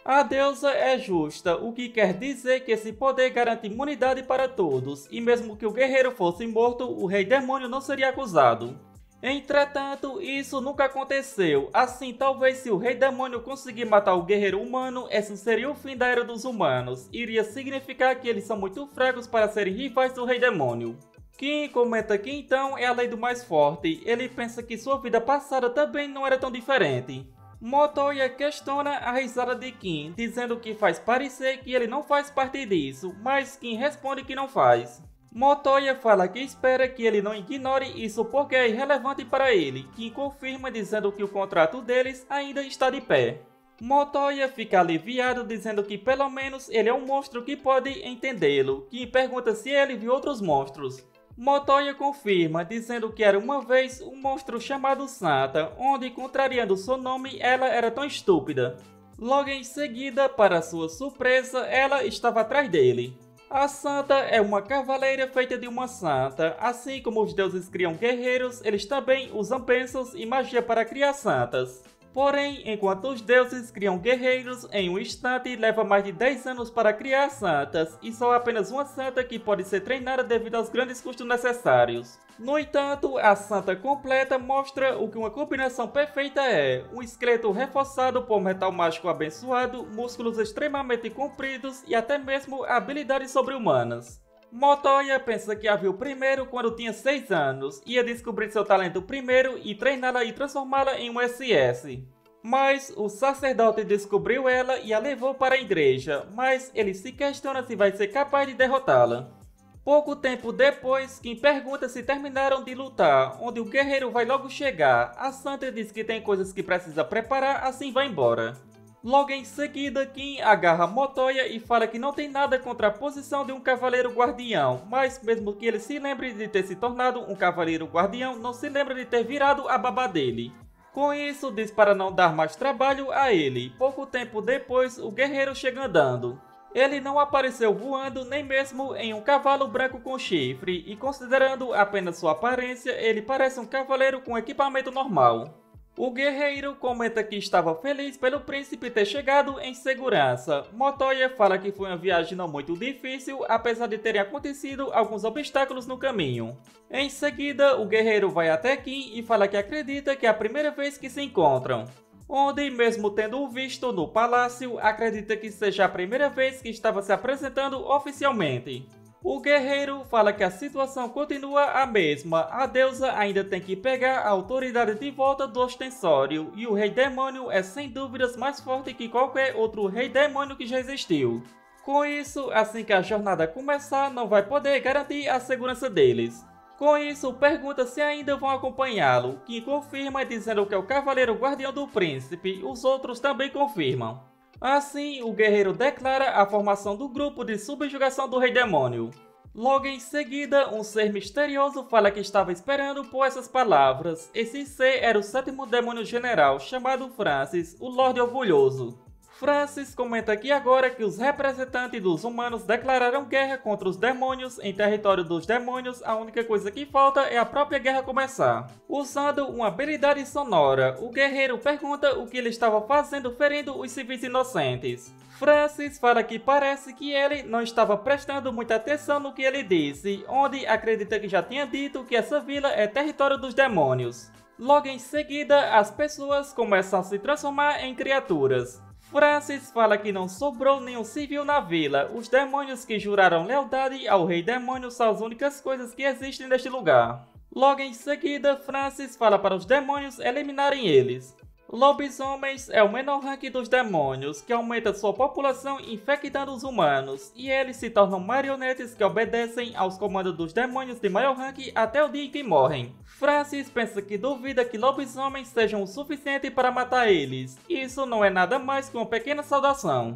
A deusa é justa, o que quer dizer que esse poder garante imunidade para todos, e mesmo que o guerreiro fosse morto, o rei demônio não seria acusado. Entretanto, isso nunca aconteceu, assim talvez se o rei demônio conseguir matar o guerreiro humano, esse seria o fim da era dos humanos, iria significar que eles são muito fracos para serem rivais do rei demônio. Kim comenta que então é a lei do mais forte, ele pensa que sua vida passada também não era tão diferente. Motoya questiona a risada de Kim, dizendo que faz parecer que ele não faz parte disso, mas Kim responde que não faz. Motoya fala que espera que ele não ignore isso porque é irrelevante para ele. Kim confirma dizendo que o contrato deles ainda está de pé. Motoya fica aliviado dizendo que pelo menos ele é um monstro que pode entendê-lo. Kim pergunta se ele viu outros monstros. Motoya confirma, dizendo que era uma vez um monstro chamado Santa, onde, contrariando seu nome, ela era tão estúpida. Logo em seguida, para sua surpresa, ela estava atrás dele. A Santa é uma cavaleira feita de uma santa. Assim como os deuses criam guerreiros, eles também usam bênçãos e magia para criar santas. Porém, enquanto os deuses criam guerreiros, em um instante leva mais de 10 anos para criar santas, e só apenas uma santa que pode ser treinada devido aos grandes custos necessários. No entanto, a santa completa mostra o que uma combinação perfeita é: um esqueleto reforçado por metal mágico abençoado, músculos extremamente compridos e até mesmo habilidades sobre-humanas. Motoya pensa que a viu primeiro quando tinha 6 anos, ia descobrir seu talento primeiro e treiná-la e transformá-la em um SS. Mas o sacerdote descobriu ela e a levou para a igreja, mas ele se questiona se vai ser capaz de derrotá-la. Pouco tempo depois, Kim pergunta se terminaram de lutar, onde o guerreiro vai logo chegar. A Santa diz que tem coisas que precisa preparar, assim vai embora. Logo em seguida, Kim agarra Motoya e fala que não tem nada contra a posição de um cavaleiro guardião, mas mesmo que ele se lembre de ter se tornado um cavaleiro guardião, não se lembra de ter virado a babá dele. Com isso, diz para não dar mais trabalho a ele. Pouco tempo depois, o guerreiro chega andando. Ele não apareceu voando nem mesmo em um cavalo branco com chifre, e considerando apenas sua aparência, ele parece um cavaleiro com equipamento normal. O guerreiro comenta que estava feliz pelo príncipe ter chegado em segurança. Motoya fala que foi uma viagem não muito difícil, apesar de terem acontecido alguns obstáculos no caminho. Em seguida, o guerreiro vai até Kim e fala que acredita que é a primeira vez que se encontram. Onde, mesmo tendo-o visto no palácio, acredita que seja a primeira vez que estava se apresentando oficialmente. O guerreiro fala que a situação continua a mesma, a deusa ainda tem que pegar a autoridade de volta do ostensório, e o rei demônio é sem dúvidas mais forte que qualquer outro rei demônio que já existiu. Com isso, assim que a jornada começar, não vai poder garantir a segurança deles. Com isso, pergunta se ainda vão acompanhá-lo, que confirma dizendo que é o cavaleiro guardião do príncipe, os outros também confirmam. Assim, o guerreiro declara a formação do grupo de subjugação do Rei Demônio. Logo em seguida, um ser misterioso fala que estava esperando por essas palavras. Esse ser era o sétimo demônio general, chamado Francis, o Lorde Orgulhoso. Francis comenta que agora que os representantes dos humanos declararam guerra contra os demônios em território dos demônios, a única coisa que falta é a própria guerra começar. Usando uma habilidade sonora, o guerreiro pergunta o que ele estava fazendo ferindo os civis inocentes. Francis fala que parece que ele não estava prestando muita atenção no que ele disse, onde acredita que já tinha dito que essa vila é território dos demônios. Logo em seguida, as pessoas começam a se transformar em criaturas. Francis fala que não sobrou nenhum civil na vila. Os demônios que juraram lealdade ao rei demônio são as únicas coisas que existem neste lugar. Logo em seguida, Francis fala para os demônios eliminarem eles. Lobisomens é o menor rank dos demônios, que aumenta sua população infectando os humanos, e eles se tornam marionetes que obedecem aos comandos dos demônios de maior rank até o dia em que morrem. Francis pensa que duvida que lobisomens sejam o suficiente para matar eles. Isso não é nada mais que uma pequena saudação.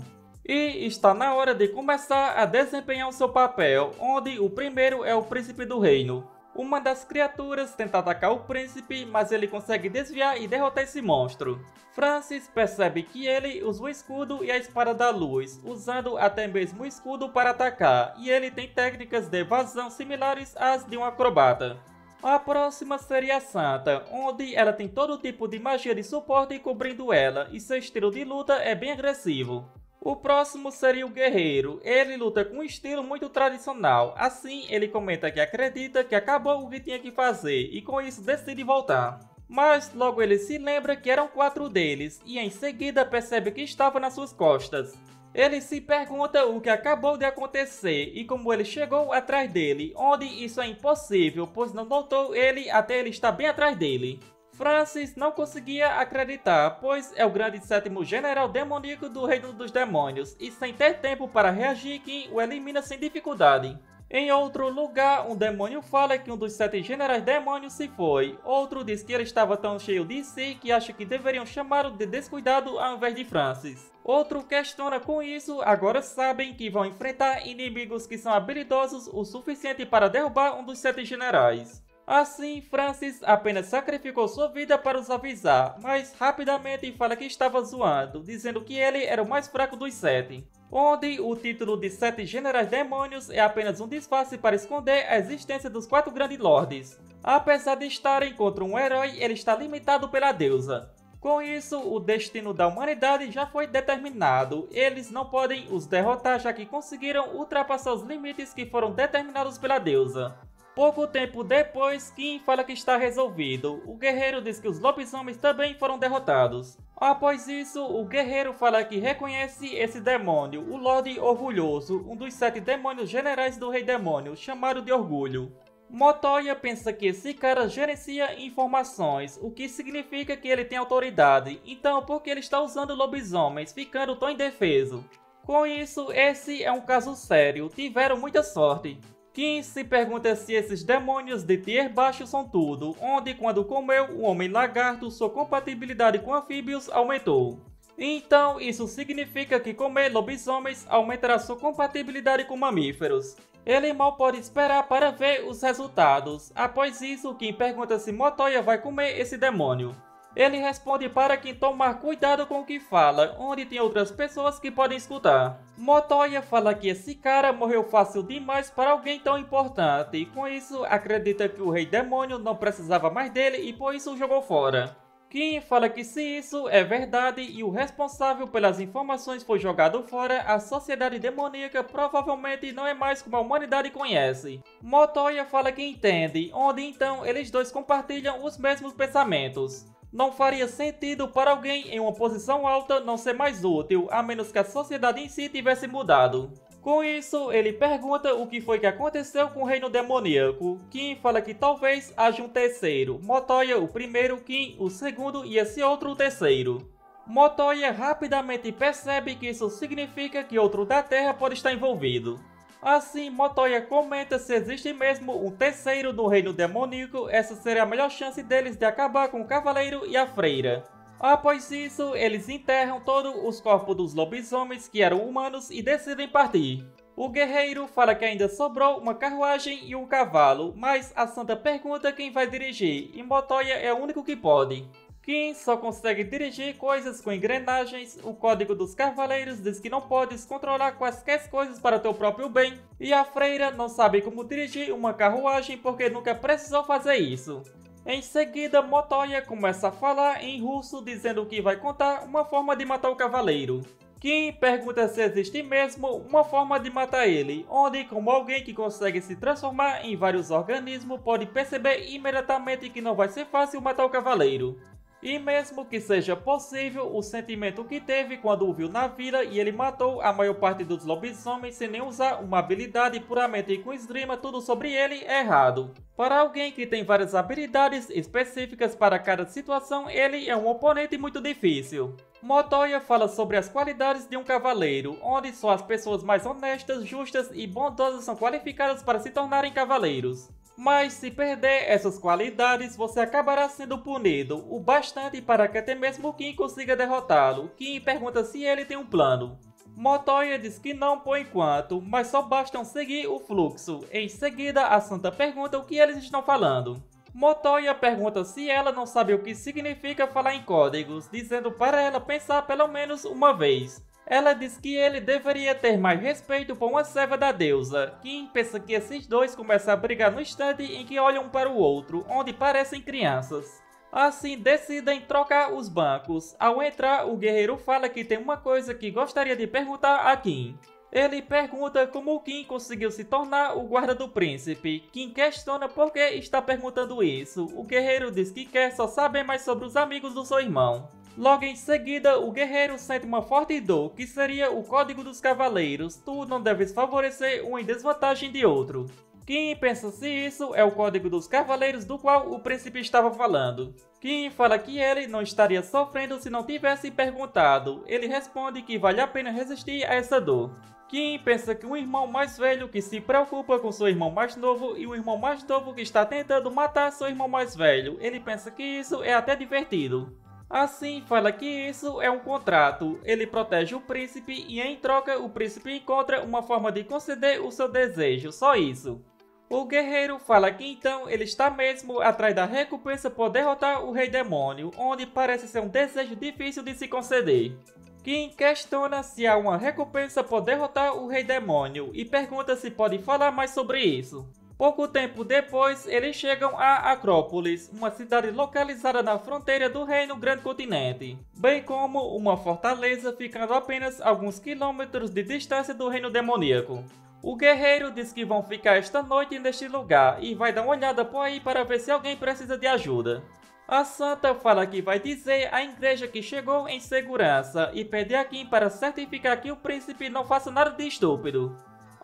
E está na hora de começar a desempenhar o seu papel, onde o primeiro é o príncipe do reino. Uma das criaturas tenta atacar o príncipe, mas ele consegue desviar e derrotar esse monstro. Francis percebe que ele usa o escudo e a espada da luz, usando até mesmo o escudo para atacar, e ele tem técnicas de evasão similares às de um acrobata. A próxima seria a Santa, onde ela tem todo tipo de magia de suporte cobrindo ela, e seu estilo de luta é bem agressivo. O próximo seria o Guerreiro. Ele luta com um estilo muito tradicional, assim ele comenta que acredita que acabou o que tinha que fazer e com isso decide voltar. Mas logo ele se lembra que eram 4 deles e em seguida percebe que estava nas suas costas. Ele se pergunta o que acabou de acontecer e como ele chegou atrás dele, onde isso é impossível, pois não notou ele até ele estar bem atrás dele. Francis não conseguia acreditar, pois é o grande sétimo general demoníaco do Reino dos Demônios, e sem ter tempo para reagir, Kim o elimina sem dificuldade. Em outro lugar, um demônio fala que um dos 7 generais demônios se foi, outro diz que ele estava tão cheio de si que acha que deveriam chamá-lo de descuidado ao invés de Francis. Outro questiona com isso, agora sabem que vão enfrentar inimigos que são habilidosos o suficiente para derrubar um dos 7 generais. Assim, Francis apenas sacrificou sua vida para os avisar, mas rapidamente fala que estava zoando, dizendo que ele era o mais fraco dos 7. Onde o título de 7 generais demônios é apenas um disfarce para esconder a existência dos 4 grandes lordes. Apesar de estarem contra um herói, ele está limitado pela deusa. Com isso, o destino da humanidade já foi determinado, eles não podem os derrotar já que conseguiram ultrapassar os limites que foram determinados pela deusa. Pouco tempo depois, Kim fala que está resolvido. O guerreiro diz que os lobisomens também foram derrotados. Após isso, o guerreiro fala que reconhece esse demônio, o Lorde Orgulhoso, um dos 7 demônios generais do Rei Demônio, chamado de Orgulho. Motoya pensa que esse cara gerencia informações, o que significa que ele tem autoridade, então por que ele está usando lobisomens, ficando tão indefeso? Com isso, esse é um caso sério, tiveram muita sorte. Kim se pergunta se esses demônios de tier baixo são tudo, onde quando comeu o homem lagarto sua compatibilidade com anfíbios aumentou. Então isso significa que comer lobisomens aumentará sua compatibilidade com mamíferos. Ele mal pode esperar para ver os resultados. Após isso, Kim pergunta se Motoya vai comer esse demônio. Ele responde para Kim tomar cuidado com o que fala, onde tem outras pessoas que podem escutar. Motoya fala que esse cara morreu fácil demais para alguém tão importante, e com isso acredita que o rei demônio não precisava mais dele e por isso o jogou fora. Kim fala que se isso é verdade e o responsável pelas informações foi jogado fora, a sociedade demoníaca provavelmente não é mais como a humanidade conhece. Motoya fala que entende, onde então eles dois compartilham os mesmos pensamentos. Não faria sentido para alguém em uma posição alta não ser mais útil, a menos que a sociedade em si tivesse mudado. Com isso, ele pergunta o que foi que aconteceu com o reino demoníaco. Kim fala que talvez haja um terceiro, Motoya o primeiro, Kim o segundo e esse outro o terceiro. Motoya rapidamente percebe que isso significa que outro da Terra pode estar envolvido. Assim, Motoya comenta se existe mesmo um terceiro no reino demoníaco, essa seria a melhor chance deles de acabar com o cavaleiro e a freira. Após isso, eles enterram todos os corpos dos lobisomens que eram humanos e decidem partir. O guerreiro fala que ainda sobrou uma carruagem e um cavalo, mas a santa pergunta quem vai dirigir e Motoya é o único que pode. Kim só consegue dirigir coisas com engrenagens, o código dos cavaleiros diz que não podes controlar quaisquer coisas para teu próprio bem, e a freira não sabe como dirigir uma carruagem porque nunca precisou fazer isso. Em seguida, Motoya começa a falar em russo dizendo que vai contar uma forma de matar o cavaleiro. Kim pergunta se existe mesmo uma forma de matar ele, onde como alguém que consegue se transformar em vários organismos pode perceber imediatamente que não vai ser fácil matar o cavaleiro. E mesmo que seja possível, o sentimento que teve quando o viu na vila e ele matou a maior parte dos lobisomens sem nem usar uma habilidade puramente com esgrima, tudo sobre ele é errado. Para alguém que tem várias habilidades específicas para cada situação, ele é um oponente muito difícil. Motoya fala sobre as qualidades de um cavaleiro, onde só as pessoas mais honestas, justas e bondosas são qualificadas para se tornarem cavaleiros. Mas se perder essas qualidades, você acabará sendo punido, o bastante para que até mesmo Kim consiga derrotá-lo. Kim pergunta se ele tem um plano. Motoya diz que não por enquanto, mas só bastam seguir o fluxo. Em seguida, a santa pergunta o que eles estão falando. Motoya pergunta se ela não sabe o que significa falar em códigos, dizendo para ela pensar pelo menos uma vez. Ela diz que ele deveria ter mais respeito por uma serva da deusa. Kim pensa que esses dois começam a brigar no instante em que olham um para o outro, onde parecem crianças. Assim, decidem trocar os bancos. Ao entrar, o guerreiro fala que tem uma coisa que gostaria de perguntar a Kim. Ele pergunta como Kim conseguiu se tornar o guarda do príncipe. Kim questiona por que está perguntando isso. O guerreiro diz que quer só saber mais sobre os amigos do seu irmão. Logo em seguida, o guerreiro sente uma forte dor, que seria o código dos cavaleiros. Tu não deves favorecer um em desvantagem de outro. Kim pensa se isso é o código dos cavaleiros do qual o príncipe estava falando. Kim fala que ele não estaria sofrendo se não tivesse perguntado. Ele responde que vale a pena resistir a essa dor. Kim pensa que um irmão mais velho que se preocupa com seu irmão mais novo e um irmão mais novo que está tentando matar seu irmão mais velho. Ele pensa que isso é até divertido. Assim, fala que isso é um contrato. Ele protege o príncipe e em troca o príncipe encontra uma forma de conceder o seu desejo, só isso. O guerreiro fala que então ele está mesmo atrás da recompensa por derrotar o rei demônio, onde parece ser um desejo difícil de se conceder. Kim questiona se há uma recompensa por derrotar o rei demônio e pergunta se pode falar mais sobre isso. Pouco tempo depois, eles chegam a Acrópolis, uma cidade localizada na fronteira do Reino Grande Continente, bem como uma fortaleza ficando apenas alguns quilômetros de distância do Reino Demoníaco. O guerreiro diz que vão ficar esta noite neste lugar e vai dar uma olhada por aí para ver se alguém precisa de ajuda. A santa fala que vai dizer à igreja que chegou em segurança e pede a Kim para certificar que o príncipe não faça nada de estúpido.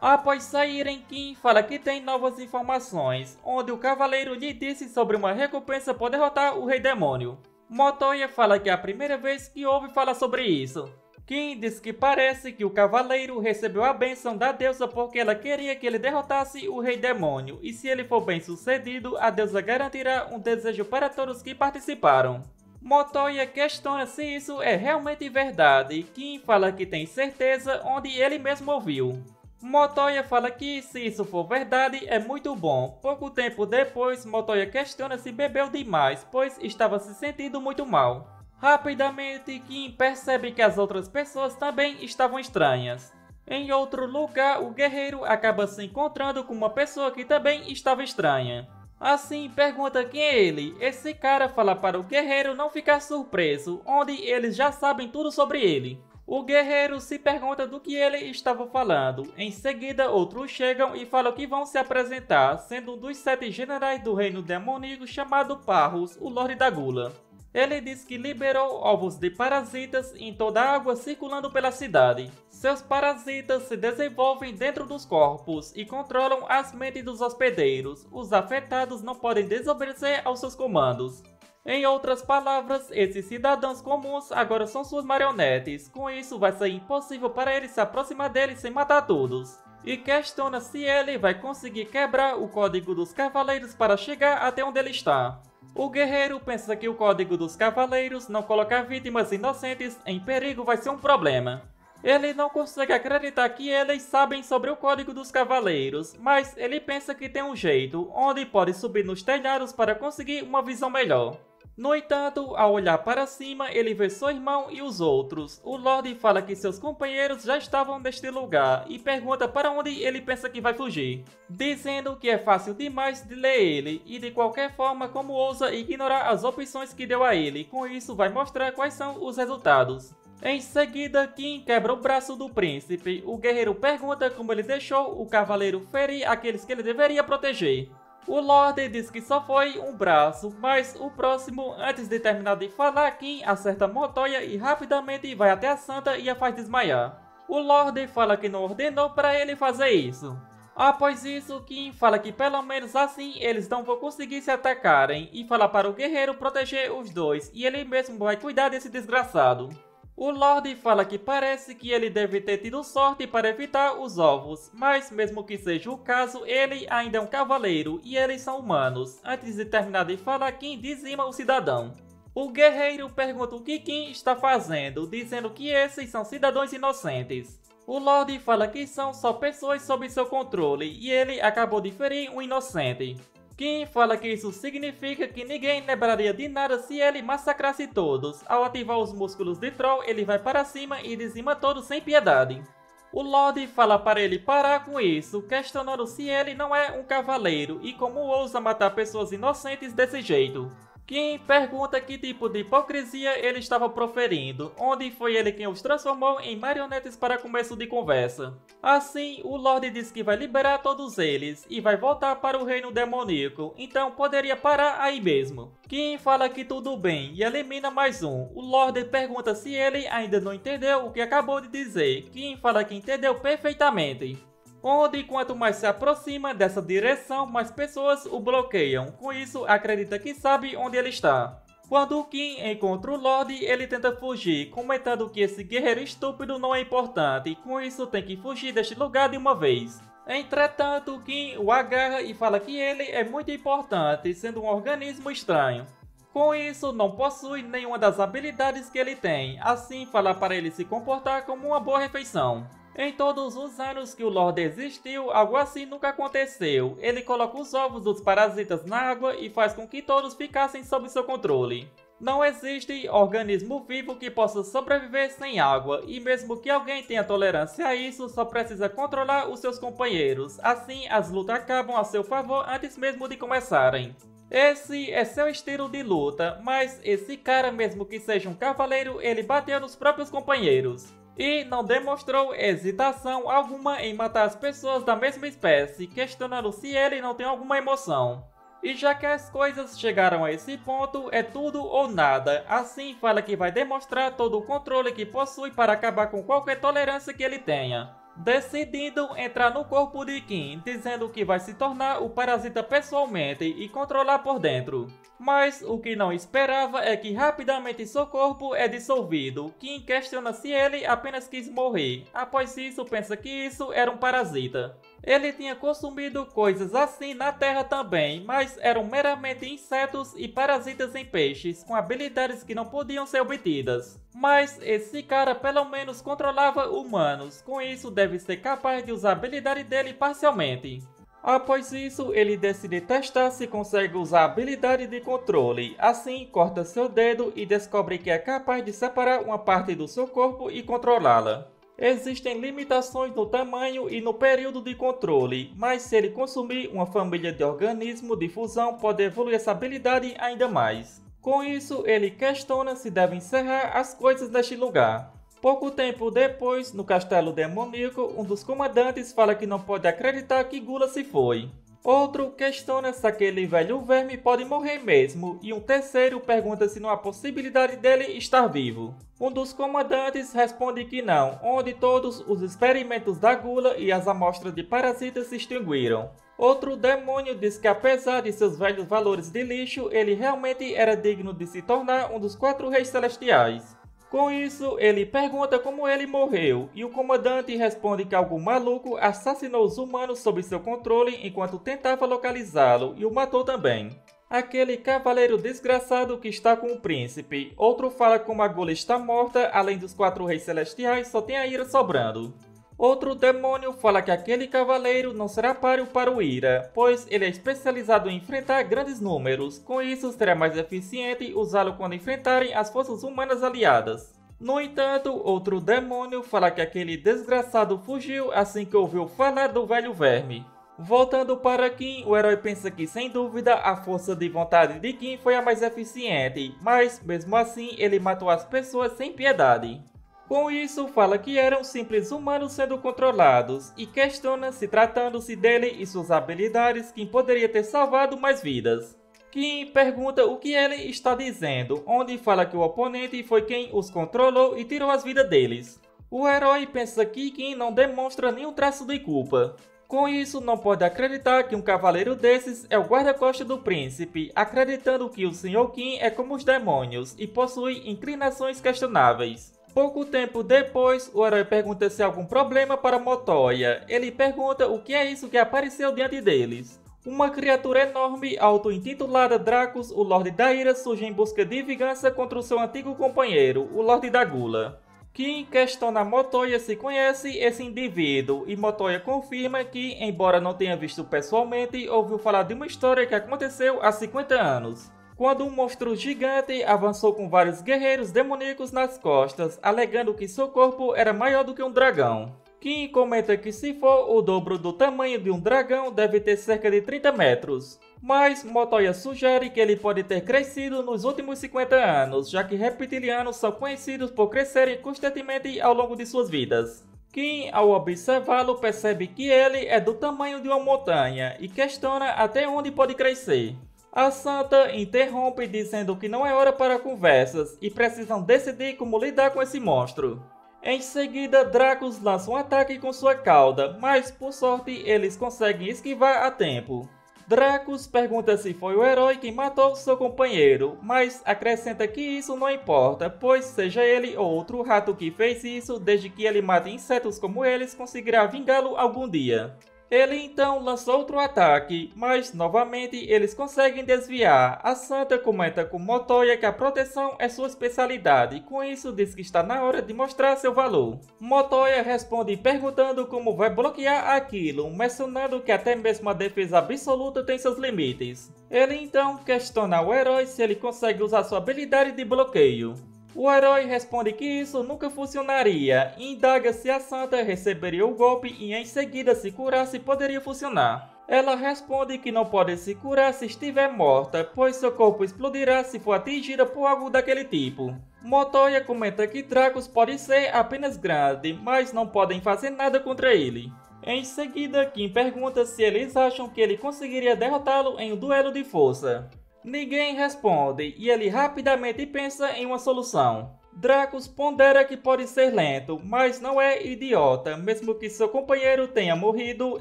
Após saírem, Kim fala que tem novas informações, onde o cavaleiro lhe disse sobre uma recompensa por derrotar o Rei Demônio. Motoya fala que é a primeira vez que ouve falar sobre isso. Kim diz que parece que o cavaleiro recebeu a bênção da deusa porque ela queria que ele derrotasse o Rei Demônio, e se ele for bem sucedido, a deusa garantirá um desejo para todos que participaram. Motoya questiona se isso é realmente verdade, Kim fala que tem certeza onde ele mesmo ouviu. Motoya fala que se isso for verdade é muito bom. Pouco tempo depois, Motoya questiona se bebeu demais, pois estava se sentindo muito mal. Rapidamente, Kim percebe que as outras pessoas também estavam estranhas. Em outro lugar, o guerreiro acaba se encontrando com uma pessoa que também estava estranha. Assim, pergunta quem é ele. Esse cara fala para o guerreiro não ficar surpreso, onde eles já sabem tudo sobre ele. O guerreiro se pergunta do que ele estava falando. Em seguida, outros chegam e falam que vão se apresentar, sendo um dos 7 generais do reino demoníaco chamado Parros, o Lorde da Gula. Ele diz que liberou ovos de parasitas em toda a água circulando pela cidade. Seus parasitas se desenvolvem dentro dos corpos e controlam as mentes dos hospedeiros. Os afetados não podem desobedecer aos seus comandos. Em outras palavras, esses cidadãos comuns agora são suas marionetes. Com isso, vai ser impossível para ele se aproximar deles sem matar todos. E questiona se ele vai conseguir quebrar o código dos cavaleiros para chegar até onde ele está. O guerreiro pensa que o código dos cavaleiros não colocar vítimas inocentes em perigo vai ser um problema. Ele não consegue acreditar que eles sabem sobre o código dos cavaleiros, mas ele pensa que tem um jeito, onde pode subir nos telhados para conseguir uma visão melhor. No entanto, ao olhar para cima, ele vê seu irmão e os outros. O Lorde fala que seus companheiros já estavam neste lugar e pergunta para onde ele pensa que vai fugir, dizendo que é fácil demais de ler ele e de qualquer forma como ousa ignorar as opções que deu a ele. Com isso, vai mostrar quais são os resultados. Em seguida, Kim quebra o braço do príncipe. O guerreiro pergunta como ele deixou o cavaleiro ferir aqueles que ele deveria proteger. O Lorde diz que só foi um braço, mas o próximo, antes de terminar de falar, Kim acerta Motoya e rapidamente vai até a Santa e a faz desmaiar. O Lorde fala que não ordenou para ele fazer isso. Após isso, Kim fala que pelo menos assim eles não vão conseguir se atacarem e fala para o guerreiro proteger os dois e ele mesmo vai cuidar desse desgraçado. O Lorde fala que parece que ele deve ter tido sorte para evitar os ovos, mas mesmo que seja o caso, ele ainda é um cavaleiro e eles são humanos. Antes de terminar de falar, Kim dizima o cidadão. O guerreiro pergunta o que Kim está fazendo, dizendo que esses são cidadãos inocentes. O Lorde fala que são só pessoas sob seu controle e ele acabou de ferir um inocente. Kim fala que isso significa que ninguém lembraria de nada se ele massacrasse todos. Ao ativar os músculos de Troll, ele vai para cima e dizima todos sem piedade. O Lorde fala para ele parar com isso, questionando se ele não é um cavaleiro e como ousa matar pessoas inocentes desse jeito. Kim pergunta que tipo de hipocrisia ele estava proferindo, onde foi ele quem os transformou em marionetes para começo de conversa. Assim, o Lorde diz que vai liberar todos eles e vai voltar para o reino demoníaco, então poderia parar aí mesmo. Kim fala que tudo bem e elimina mais um. O Lorde pergunta se ele ainda não entendeu o que acabou de dizer. Kim fala que entendeu perfeitamente. Onde quanto mais se aproxima dessa direção, mais pessoas o bloqueiam. Com isso, acredita que sabe onde ele está. Quando Kim encontra o Lorde, ele tenta fugir, comentando que esse guerreiro estúpido não é importante. Com isso, tem que fugir deste lugar de uma vez. Entretanto, Kim o agarra e fala que ele é muito importante, sendo um organismo estranho. Com isso, não possui nenhuma das habilidades que ele tem. Assim, fala para ele se comportar como uma boa refeição. Em todos os anos que o Lorde existiu, algo assim nunca aconteceu. Ele coloca os ovos dos parasitas na água e faz com que todos ficassem sob seu controle. Não existe organismo vivo que possa sobreviver sem água, e mesmo que alguém tenha tolerância a isso, só precisa controlar os seus companheiros. Assim, as lutas acabam a seu favor antes mesmo de começarem. Esse é seu estilo de luta, mas esse cara, mesmo que seja um cavaleiro, ele bateu nos próprios companheiros. E não demonstrou hesitação alguma em matar as pessoas da mesma espécie, questionando se ele não tem alguma emoção. E já que as coisas chegaram a esse ponto, é tudo ou nada. Assim, fala que vai demonstrar todo o controle que possui para acabar com qualquer tolerância que ele tenha. decidindo entrar no corpo de Kim, dizendo que vai se tornar o parasita pessoalmente e controlar por dentro. Mas o que não esperava é que rapidamente seu corpo é dissolvido. Kim questiona se ele apenas quis morrer. Após isso, pensa que isso era um parasita. Ele tinha consumido coisas assim na Terra também, mas eram meramente insetos e parasitas em peixes, com habilidades que não podiam ser obtidas. Mas esse cara pelo menos controlava humanos, com isso deve ser capaz de usar a habilidade dele parcialmente. Após isso, ele decide testar se consegue usar a habilidade de controle. Assim, corta seu dedo e descobre que é capaz de separar uma parte do seu corpo e controlá-la. Existem limitações no tamanho e no período de controle, mas se ele consumir uma família de organismos de fusão, pode evoluir essa habilidade ainda mais. Com isso, ele questiona se deve encerrar as coisas neste lugar. Pouco tempo depois, no castelo demoníaco, um dos comandantes fala que não pode acreditar que Gula se foi. Outro questiona se aquele velho verme pode morrer mesmo, e um terceiro pergunta se não há possibilidade dele estar vivo. Um dos comandantes responde que não, onde todos os experimentos da Gula e as amostras de parasitas se extinguiram. Outro demônio diz que apesar de seus velhos valores de lixo, ele realmente era digno de se tornar um dos 4 reis celestiais. Com isso, ele pergunta como ele morreu, e o comandante responde que algum maluco assassinou os humanos sob seu controle enquanto tentava localizá-lo e o matou também. Aquele cavaleiro desgraçado que está com o príncipe. Outro fala como a Gula está morta, além dos 4 reis celestiais, só tem a Ira sobrando. Outro demônio fala que aquele cavaleiro não será páreo para o Ira, pois ele é especializado em enfrentar grandes números, com isso será mais eficiente usá-lo quando enfrentarem as forças humanas aliadas. No entanto, outro demônio fala que aquele desgraçado fugiu assim que ouviu falar do velho verme. Voltando para Kim, o herói pensa que sem dúvida a força de vontade de Kim foi a mais eficiente, mas mesmo assim ele matou as pessoas sem piedade. Com isso, fala que eram simples humanos sendo controlados, e questiona se tratando-se dele e suas habilidades Kim poderia ter salvado mais vidas. Kim pergunta o que ele está dizendo, onde fala que o oponente foi quem os controlou e tirou as vidas deles. O herói pensa que Kim não demonstra nenhum traço de culpa. Com isso, não pode acreditar que um cavaleiro desses é o guarda-costas do príncipe, acreditando que o Sr. Kim é como os demônios e possui inclinações questionáveis. Pouco tempo depois, o herói pergunta se há algum problema para Motoya. Ele pergunta o que é isso que apareceu diante deles. Uma criatura enorme, auto-intitulada Dracos, o Lorde da Ira, surge em busca de vingança contra o seu antigo companheiro, o Lorde da Gula. Kim questiona Motoya se conhece esse indivíduo, e Motoya confirma que, embora não tenha visto pessoalmente, ouviu falar de uma história que aconteceu há 50 anos. Quando um monstro gigante avançou com vários guerreiros demoníacos nas costas, alegando que seu corpo era maior do que um dragão. Kim comenta que se for o dobro do tamanho de um dragão, deve ter cerca de 30 metros. Mas Motoya sugere que ele pode ter crescido nos últimos 50 anos, já que reptilianos são conhecidos por crescerem constantemente ao longo de suas vidas. Kim, ao observá-lo, percebe que ele é do tamanho de uma montanha e questiona até onde pode crescer. A Santa interrompe dizendo que não é hora para conversas e precisam decidir como lidar com esse monstro. Em seguida, Dracos lança um ataque com sua cauda, mas por sorte eles conseguem esquivar a tempo. Dracos pergunta se foi o herói quem matou seu companheiro, mas acrescenta que isso não importa, pois seja ele ou outro rato que fez isso, desde que ele mate insetos como eles, conseguirá vingá-lo algum dia. Ele então lança outro ataque, mas novamente eles conseguem desviar. A Santa comenta com Motoya que a proteção é sua especialidade, e com isso diz que está na hora de mostrar seu valor. Motoya responde perguntando como vai bloquear aquilo, mencionando que até mesmo a defesa absoluta tem seus limites. Ele então questiona o herói se ele consegue usar sua habilidade de bloqueio. O herói responde que isso nunca funcionaria e indaga se a Santa receberia o golpe e em seguida se curasse poderia funcionar. Ela responde que não pode se curar se estiver morta, pois seu corpo explodirá se for atingida por algo daquele tipo. Motoya comenta que Dracos pode ser apenas grande, mas não podem fazer nada contra ele. Em seguida, Kim pergunta se eles acham que ele conseguiria derrotá-lo em um duelo de força. Ninguém responde e ele rapidamente pensa em uma solução. Dracos pondera que pode ser lento, mas não é idiota. Mesmo que seu companheiro tenha morrido,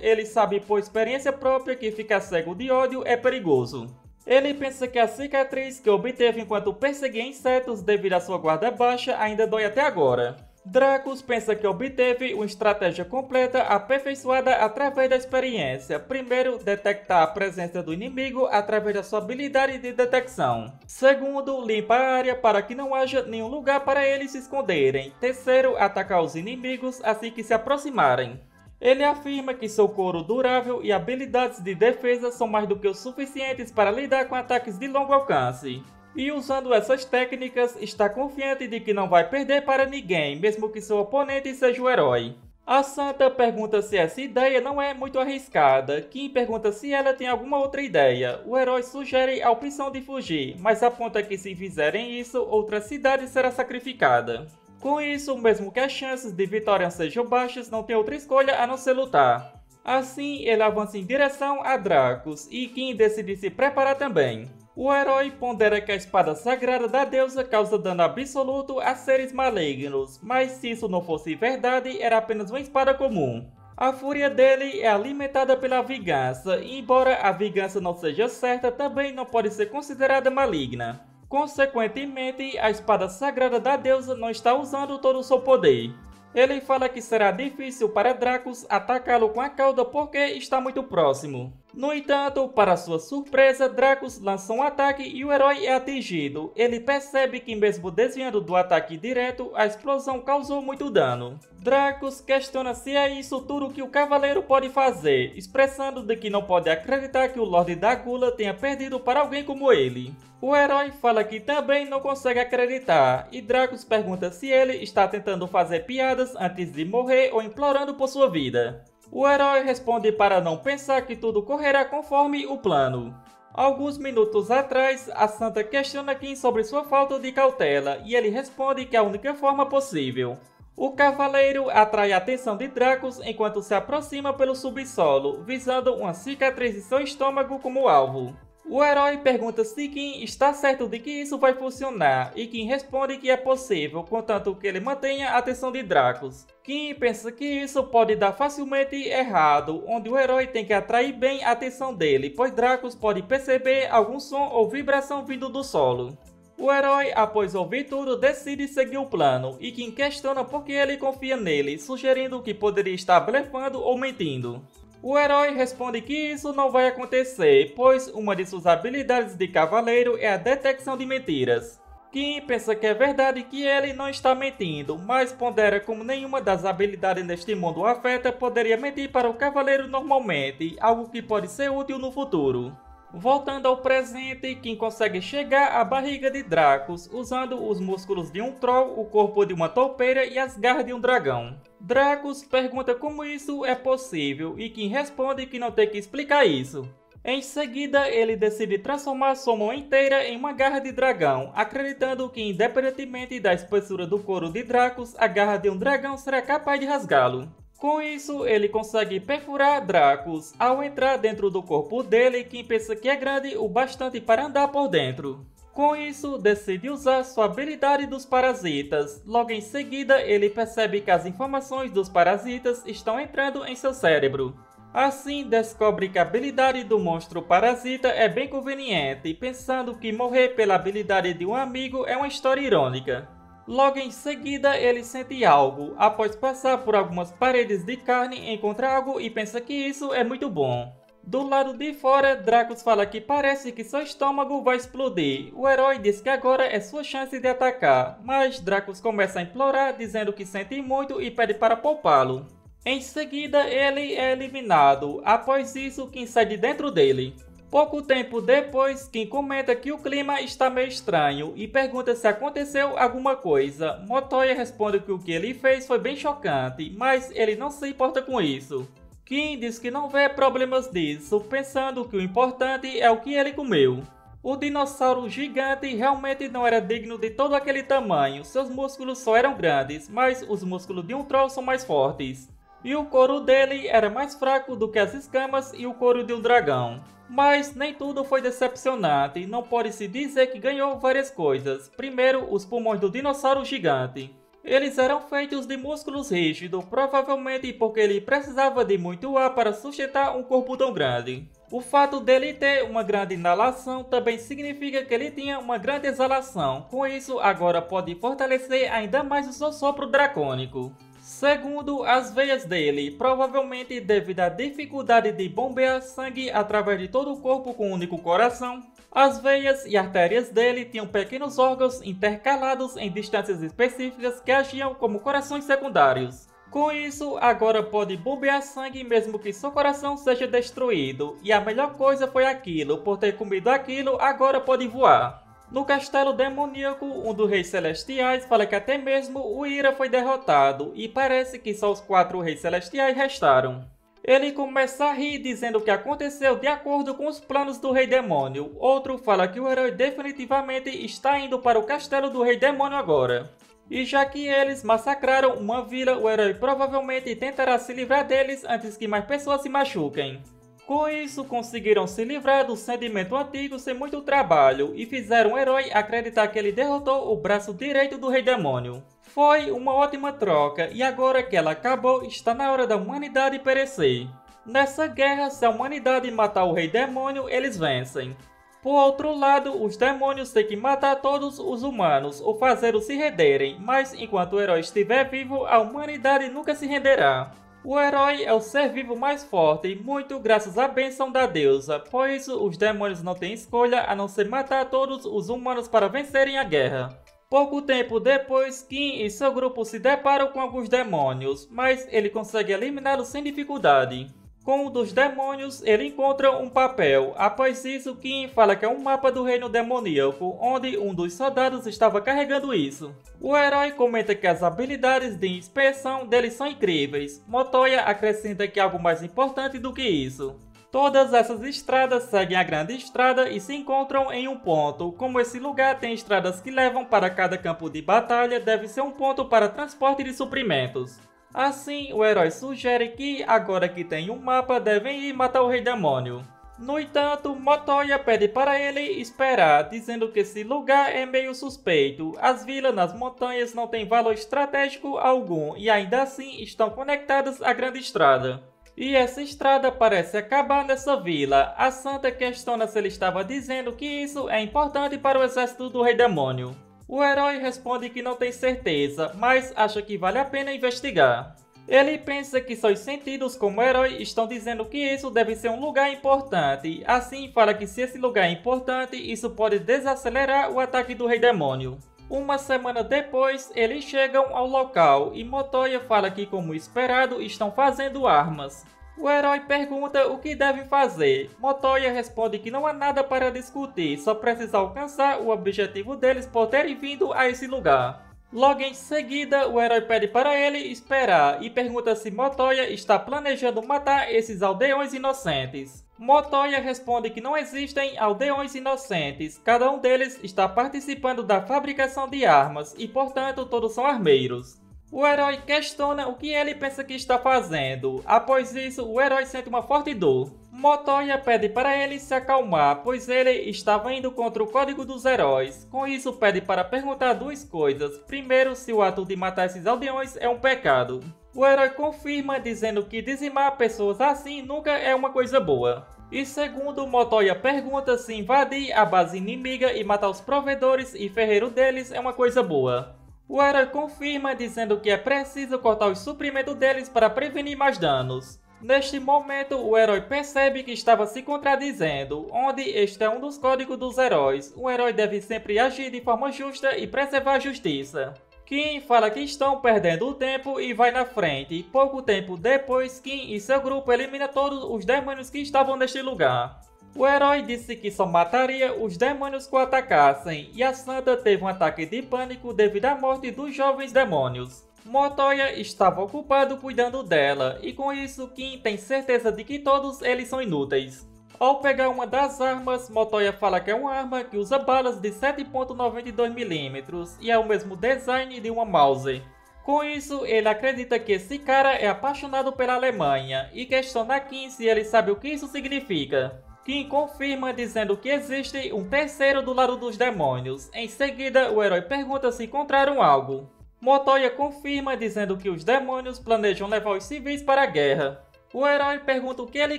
ele sabe por experiência própria que ficar cego de ódio é perigoso. Ele pensa que a cicatriz que obteve enquanto perseguia insetos devido à sua guarda baixa ainda dói até agora. Dracos pensa que obteve uma estratégia completa aperfeiçoada através da experiência. Primeiro, detectar a presença do inimigo através da sua habilidade de detecção. Segundo, limpa a área para que não haja nenhum lugar para eles se esconderem. Terceiro, atacar os inimigos assim que se aproximarem. Ele afirma que seu couro durável e habilidades de defesa são mais do que o suficientes para lidar com ataques de longo alcance. E usando essas técnicas, está confiante de que não vai perder para ninguém, mesmo que seu oponente seja o herói. A Santa pergunta se essa ideia não é muito arriscada. Kim pergunta se ela tem alguma outra ideia. O herói sugere a opção de fugir, mas aponta que se fizerem isso, outra cidade será sacrificada. Com isso, mesmo que as chances de vitória sejam baixas, não tem outra escolha a não ser lutar. Assim, ele avança em direção a Dracos, e Kim decide se preparar também. O herói pondera que a espada sagrada da deusa causa dano absoluto a seres malignos, mas se isso não fosse verdade, era apenas uma espada comum. A fúria dele é alimentada pela vingança, e embora a vingança não seja certa, também não pode ser considerada maligna. Consequentemente, a espada sagrada da deusa não está usando todo o seu poder. Ele fala que será difícil para Dracos atacá-lo com a cauda porque está muito próximo. No entanto, para sua surpresa, Dracos lança um ataque e o herói é atingido. Ele percebe que mesmo desviando do ataque direto, a explosão causou muito dano. Dracos questiona se é isso tudo que o cavaleiro pode fazer, expressando de que não pode acreditar que o Lorde da Gula tenha perdido para alguém como ele. O herói fala que também não consegue acreditar, e Dracos pergunta se ele está tentando fazer piadas antes de morrer ou implorando por sua vida. O herói responde para não pensar que tudo correrá conforme o plano. Alguns minutos atrás, a Santa questiona Kim sobre sua falta de cautela, e ele responde que é a única forma possível. O cavaleiro atrai a atenção de Dracos enquanto se aproxima pelo subsolo, visando uma cicatriz em seu estômago como alvo. O herói pergunta se Kim está certo de que isso vai funcionar, e Kim responde que é possível, contanto que ele mantenha a atenção de Dracos. Kim pensa que isso pode dar facilmente errado, onde o herói tem que atrair bem a atenção dele, pois Dracos pode perceber algum som ou vibração vindo do solo. O herói, após ouvir tudo, decide seguir o plano, e Kim questiona por que ele confia nele, sugerindo que poderia estar blefando ou mentindo. O herói responde que isso não vai acontecer, pois uma de suas habilidades de cavaleiro é a detecção de mentiras. Kim pensa que é verdade que ele não está mentindo, mas pondera como nenhuma das habilidades neste mundo o afeta poderia mentir para o cavaleiro normalmente, algo que pode ser útil no futuro. Voltando ao presente, Kim consegue chegar à barriga de Dracos, usando os músculos de um troll, o corpo de uma toupeira e as garras de um dragão. Dracos pergunta como isso é possível e Kim responde que não tem que explicar isso. Em seguida, ele decide transformar sua mão inteira em uma garra de dragão, acreditando que independentemente da espessura do couro de Dracos, a garra de um dragão será capaz de rasgá-lo. Com isso, ele consegue perfurar Dracos. Ao entrar dentro do corpo dele, Kim pensa que é grande o bastante para andar por dentro. Com isso, decide usar sua habilidade dos parasitas. Logo em seguida, ele percebe que as informações dos parasitas estão entrando em seu cérebro. Assim, descobre que a habilidade do monstro parasita é bem conveniente, pensando que morrer pela habilidade de um amigo é uma história irônica. Logo em seguida, ele sente algo. Após passar por algumas paredes de carne, encontra algo e pensa que isso é muito bom. Do lado de fora, Dracos fala que parece que seu estômago vai explodir. O herói diz que agora é sua chance de atacar, mas Dracos começa a implorar, dizendo que sente muito e pede para poupá-lo. Em seguida, ele é eliminado. Após isso, Kim sai de dentro dele. Pouco tempo depois, Kim comenta que o clima está meio estranho e pergunta se aconteceu alguma coisa. Motoya responde que o que ele fez foi bem chocante, mas ele não se importa com isso. Kim diz que não vê problemas disso, pensando que o importante é o que ele comeu. O dinossauro gigante realmente não era digno de todo aquele tamanho, seus músculos só eram grandes, mas os músculos de um troll são mais fortes. e o couro dele era mais fraco do que as escamas e o couro de um dragão. Mas nem tudo foi decepcionante, não pode-se dizer que ganhou várias coisas. Primeiro, os pulmões do dinossauro gigante. Eles eram feitos de músculos rígidos, provavelmente porque ele precisava de muito ar para sustentar um corpo tão grande. O fato dele ter uma grande inalação também significa que ele tinha uma grande exalação, com isso agora pode fortalecer ainda mais o seu sopro dracônico. Segundo, as veias dele, provavelmente devido à dificuldade de bombear sangue através de todo o corpo com um único coração, as veias e artérias dele tinham pequenos órgãos intercalados em distâncias específicas que agiam como corações secundários. Com isso, agora pode bombear sangue mesmo que seu coração seja destruído, e a melhor coisa foi aquilo, por ter comido aquilo, agora pode voar. No castelo demoníaco, um dos reis celestiais fala que até mesmo o Ira foi derrotado, e parece que só os 4 reis celestiais restaram. Ele começa a rir dizendo que aconteceu de acordo com os planos do rei demônio. Outro fala que o herói definitivamente está indo para o castelo do rei demônio agora. E já que eles massacraram uma vila, o herói provavelmente tentará se livrar deles antes que mais pessoas se machuquem. Com isso, conseguiram se livrar do sentimento antigo sem muito trabalho e fizeram o herói acreditar que ele derrotou o braço direito do rei demônio. Foi uma ótima troca e agora que ela acabou, está na hora da humanidade perecer. Nessa guerra, se a humanidade matar o rei demônio, eles vencem. Por outro lado, os demônios têm que matar todos os humanos ou fazê-los se renderem, mas enquanto o herói estiver vivo, a humanidade nunca se renderá. O herói é o ser vivo mais forte, muito graças à bênção da deusa, por isso os demônios não têm escolha a não ser matar todos os humanos para vencerem a guerra. Pouco tempo depois, Kim e seu grupo se deparam com alguns demônios, mas ele consegue eliminá-los sem dificuldade. Com um dos demônios, ele encontra um papel. Após isso, Kim fala que é um mapa do reino demoníaco, onde um dos soldados estava carregando isso. O herói comenta que as habilidades de inspeção dele são incríveis. Motoya acrescenta que é algo mais importante do que isso. Todas essas estradas seguem a grande estrada e se encontram em um ponto. Como esse lugar tem estradas que levam para cada campo de batalha, deve ser um ponto para transporte de suprimentos. Assim, o herói sugere que, agora que tem um mapa, devem ir matar o rei demônio. No entanto, Motoya pede para ele esperar, dizendo que esse lugar é meio suspeito. As vilas nas montanhas não têm valor estratégico algum e ainda assim estão conectadas à grande estrada. E essa estrada parece acabar nessa vila. A santa questiona se ele estava dizendo que isso é importante para o exército do rei demônio. O herói responde que não tem certeza, mas acha que vale a pena investigar. Ele pensa que seus sentidos como herói estão dizendo que isso deve ser um lugar importante. Assim, fala que se esse lugar é importante, isso pode desacelerar o ataque do rei demônio. Uma semana depois, eles chegam ao local e Motoya fala que, como esperado, estão fazendo armas. O herói pergunta o que devem fazer. Motoya responde que não há nada para discutir, só precisa alcançar o objetivo deles por terem vindo a esse lugar. Logo em seguida, o herói pede para ele esperar e pergunta se Motoya está planejando matar esses aldeões inocentes. Motoya responde que não existem aldeões inocentes, cada um deles está participando da fabricação de armas e, portanto, todos são armeiros. O herói questiona o que ele pensa que está fazendo. Após isso, o herói sente uma forte dor. Motoya pede para ele se acalmar, pois ele estava indo contra o código dos heróis. Com isso, pede para perguntar 2 coisas. Primeiro, se o ato de matar esses aldeões é um pecado. O herói confirma, dizendo que dizimar pessoas assim nunca é uma coisa boa. E segundo, Motoya pergunta se invadir a base inimiga e matar os provedores e ferreiros deles é uma coisa boa. O herói confirma, dizendo que é preciso cortar os suprimentos deles para prevenir mais danos. Neste momento, o herói percebe que estava se contradizendo, onde este é um dos códigos dos heróis. O herói deve sempre agir de forma justa e preservar a justiça. Kim fala que estão perdendo o tempo e vai na frente. Pouco tempo depois, Kim e seu grupo eliminam todos os demônios que estavam neste lugar. O herói disse que só mataria os demônios que o atacassem, e a santa teve um ataque de pânico devido à morte dos jovens demônios. Motoya estava ocupado cuidando dela, e com isso Kim tem certeza de que todos eles são inúteis. Ao pegar uma das armas, Motoya fala que é uma arma que usa balas de 7.92 mm e é o mesmo design de uma mouse. Com isso, ele acredita que esse cara é apaixonado pela Alemanha e questiona Kim se ele sabe o que isso significa. Kim confirma dizendo que existe um terceiro do lado dos demônios. Em seguida, o herói pergunta se encontraram algo. Montoya confirma dizendo que os demônios planejam levar os civis para a guerra. O herói pergunta o que ele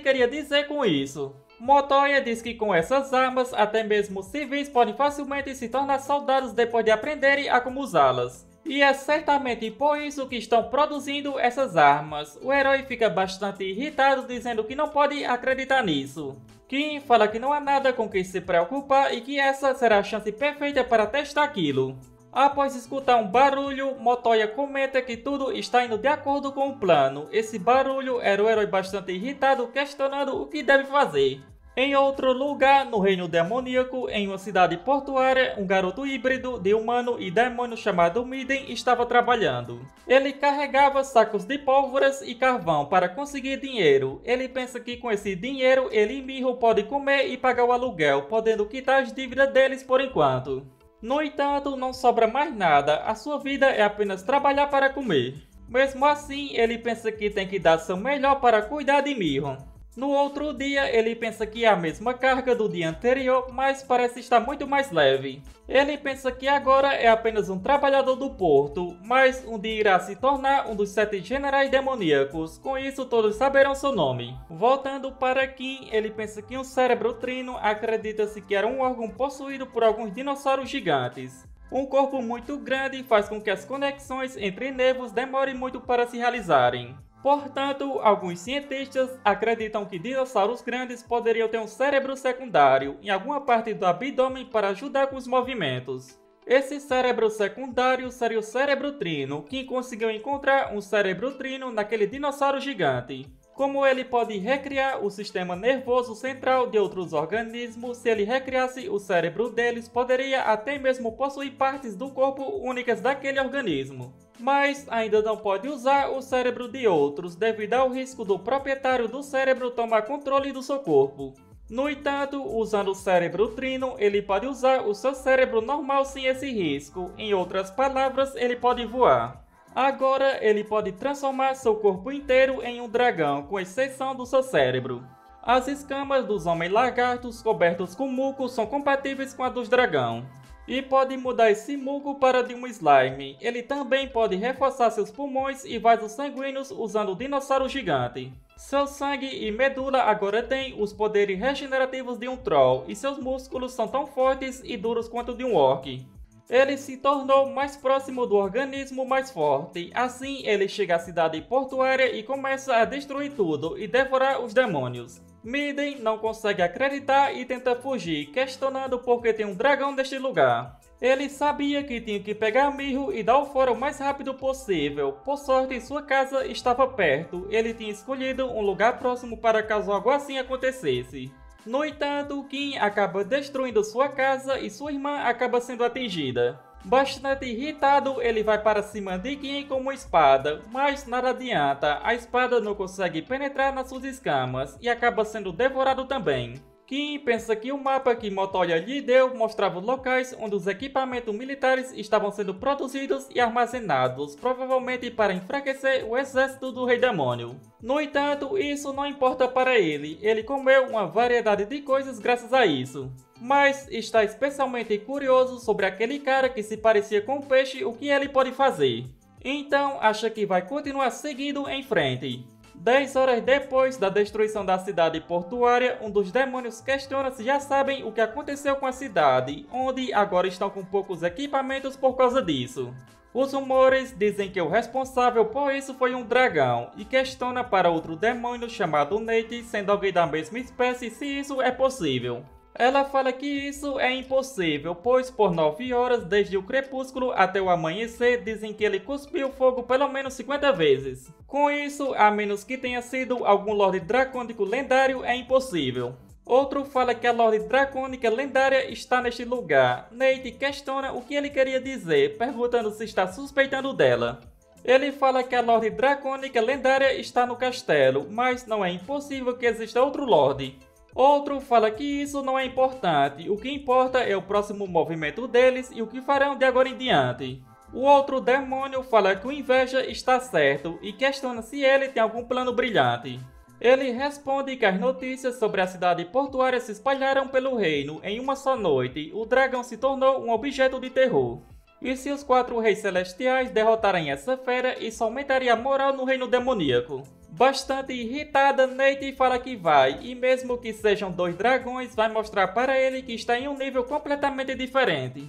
queria dizer com isso. Montoya diz que com essas armas, até mesmo os civis podem facilmente se tornar soldados depois de aprenderem a como usá-las. E é certamente por isso que estão produzindo essas armas. O herói fica bastante irritado dizendo que não pode acreditar nisso. Kim fala que não há nada com que se preocupar e que essa será a chance perfeita para testar aquilo. Após escutar um barulho, Montoya comenta que tudo está indo de acordo com o plano. Esse barulho era o herói bastante irritado questionando o que deve fazer. Em outro lugar, no reino demoníaco, em uma cidade portuária, um garoto híbrido de humano e demônio chamado Miden estava trabalhando. Ele carregava sacos de pólvoras e carvão para conseguir dinheiro. Ele pensa que com esse dinheiro ele e Miho podem comer e pagar o aluguel, podendo quitar as dívidas deles por enquanto. No entanto, não sobra mais nada, a sua vida é apenas trabalhar para comer. Mesmo assim, ele pensa que tem que dar seu melhor para cuidar de Miho. No outro dia, ele pensa que é a mesma carga do dia anterior, mas parece estar muito mais leve. Ele pensa que agora é apenas um trabalhador do porto, mas um dia irá se tornar um dos 7 generais demoníacos, com isso todos saberão seu nome. Voltando para Kim, ele pensa que um cérebro trino acredita-se que era um órgão possuído por alguns dinossauros gigantes. Um corpo muito grande faz com que as conexões entre nervos demorem muito para se realizarem. Portanto, alguns cientistas acreditam que dinossauros grandes poderiam ter um cérebro secundário em alguma parte do abdômen para ajudar com os movimentos. Esse cérebro secundário seria o cérebro trino, que conseguiu encontrar um cérebro trino naquele dinossauro gigante. Como ele pode recriar o sistema nervoso central de outros organismos, se ele recriasse o cérebro deles, poderia até mesmo possuir partes do corpo únicas daquele organismo. Mas ainda não pode usar o cérebro de outros, devido ao risco do proprietário do cérebro tomar controle do seu corpo. No entanto, usando o cérebro trino, ele pode usar o seu cérebro normal sem esse risco. Em outras palavras, ele pode voar. Agora, ele pode transformar seu corpo inteiro em um dragão, com exceção do seu cérebro. As escamas dos homens lagartos cobertos com muco são compatíveis com a dos dragão. E pode mudar esse muco para de um slime. Ele também pode reforçar seus pulmões e vasos sanguíneos usando o dinossauro gigante. Seu sangue e medula agora têm os poderes regenerativos de um troll, e seus músculos são tão fortes e duros quanto de um orc. Ele se tornou mais próximo do organismo mais forte. Assim, ele chega à cidade portuária e começa a destruir tudo e devorar os demônios. Miden não consegue acreditar e tenta fugir, questionando por que tem um dragão neste lugar. Ele sabia que tinha que pegar Miho e dar o fora o mais rápido possível. Por sorte, sua casa estava perto. Ele tinha escolhido um lugar próximo para caso algo assim acontecesse. No entanto, Kim acaba destruindo sua casa e sua irmã acaba sendo atingida. Bastante irritado, ele vai para cima de Kim com uma espada, mas nada adianta, a espada não consegue penetrar nas suas escamas e acaba sendo devorado também. Kim pensa que o mapa que Montoya lhe deu mostrava locais onde os equipamentos militares estavam sendo produzidos e armazenados, provavelmente para enfraquecer o exército do Rei Demônio. No entanto, isso não importa para ele, ele comeu uma variedade de coisas graças a isso. Mas está especialmente curioso sobre aquele cara que se parecia com o peixe, o que ele pode fazer. Então acha que vai continuar seguindo em frente. 10 horas depois da destruição da cidade portuária, um dos demônios questiona se já sabem o que aconteceu com a cidade, onde agora estão com poucos equipamentos por causa disso. Os rumores dizem que o responsável por isso foi um dragão, e questiona para outro demônio chamado Nate, sendo alguém da mesma espécie, se isso é possível. Ela fala que isso é impossível, pois por 9 horas, desde o crepúsculo até o amanhecer, dizem que ele cuspiu fogo pelo menos 50 vezes. Com isso, a menos que tenha sido algum Lorde Dracônico lendário, é impossível. Outro fala que a Lorde Dracônica lendária está neste lugar. Nate questiona o que ele queria dizer, perguntando se está suspeitando dela. Ele fala que a Lorde Dracônica lendária está no castelo, mas não é impossível que exista outro Lorde. Outro fala que isso não é importante, o que importa é o próximo movimento deles e o que farão de agora em diante. O outro demônio fala que o Inveja está certo e questiona se ele tem algum plano brilhante. Ele responde que as notícias sobre a cidade portuária se espalharam pelo reino em uma só noite. O dragão se tornou um objeto de terror. E se os 4 reis celestiais derrotarem essa fera, isso aumentaria a moral no reino demoníaco. Bastante irritada, Nate fala que vai, e mesmo que sejam 2 dragões, vai mostrar para ele que está em um nível completamente diferente.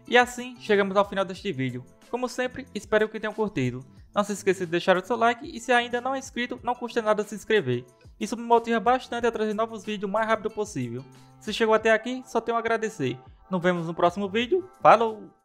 E assim, chegamos ao final deste vídeo. Como sempre, espero que tenham curtido. Não se esqueça de deixar o seu like e se ainda não é inscrito, não custa nada se inscrever. Isso me motiva bastante a trazer novos vídeos o mais rápido possível. Se chegou até aqui, só tenho a agradecer. Nos vemos no próximo vídeo. Falou!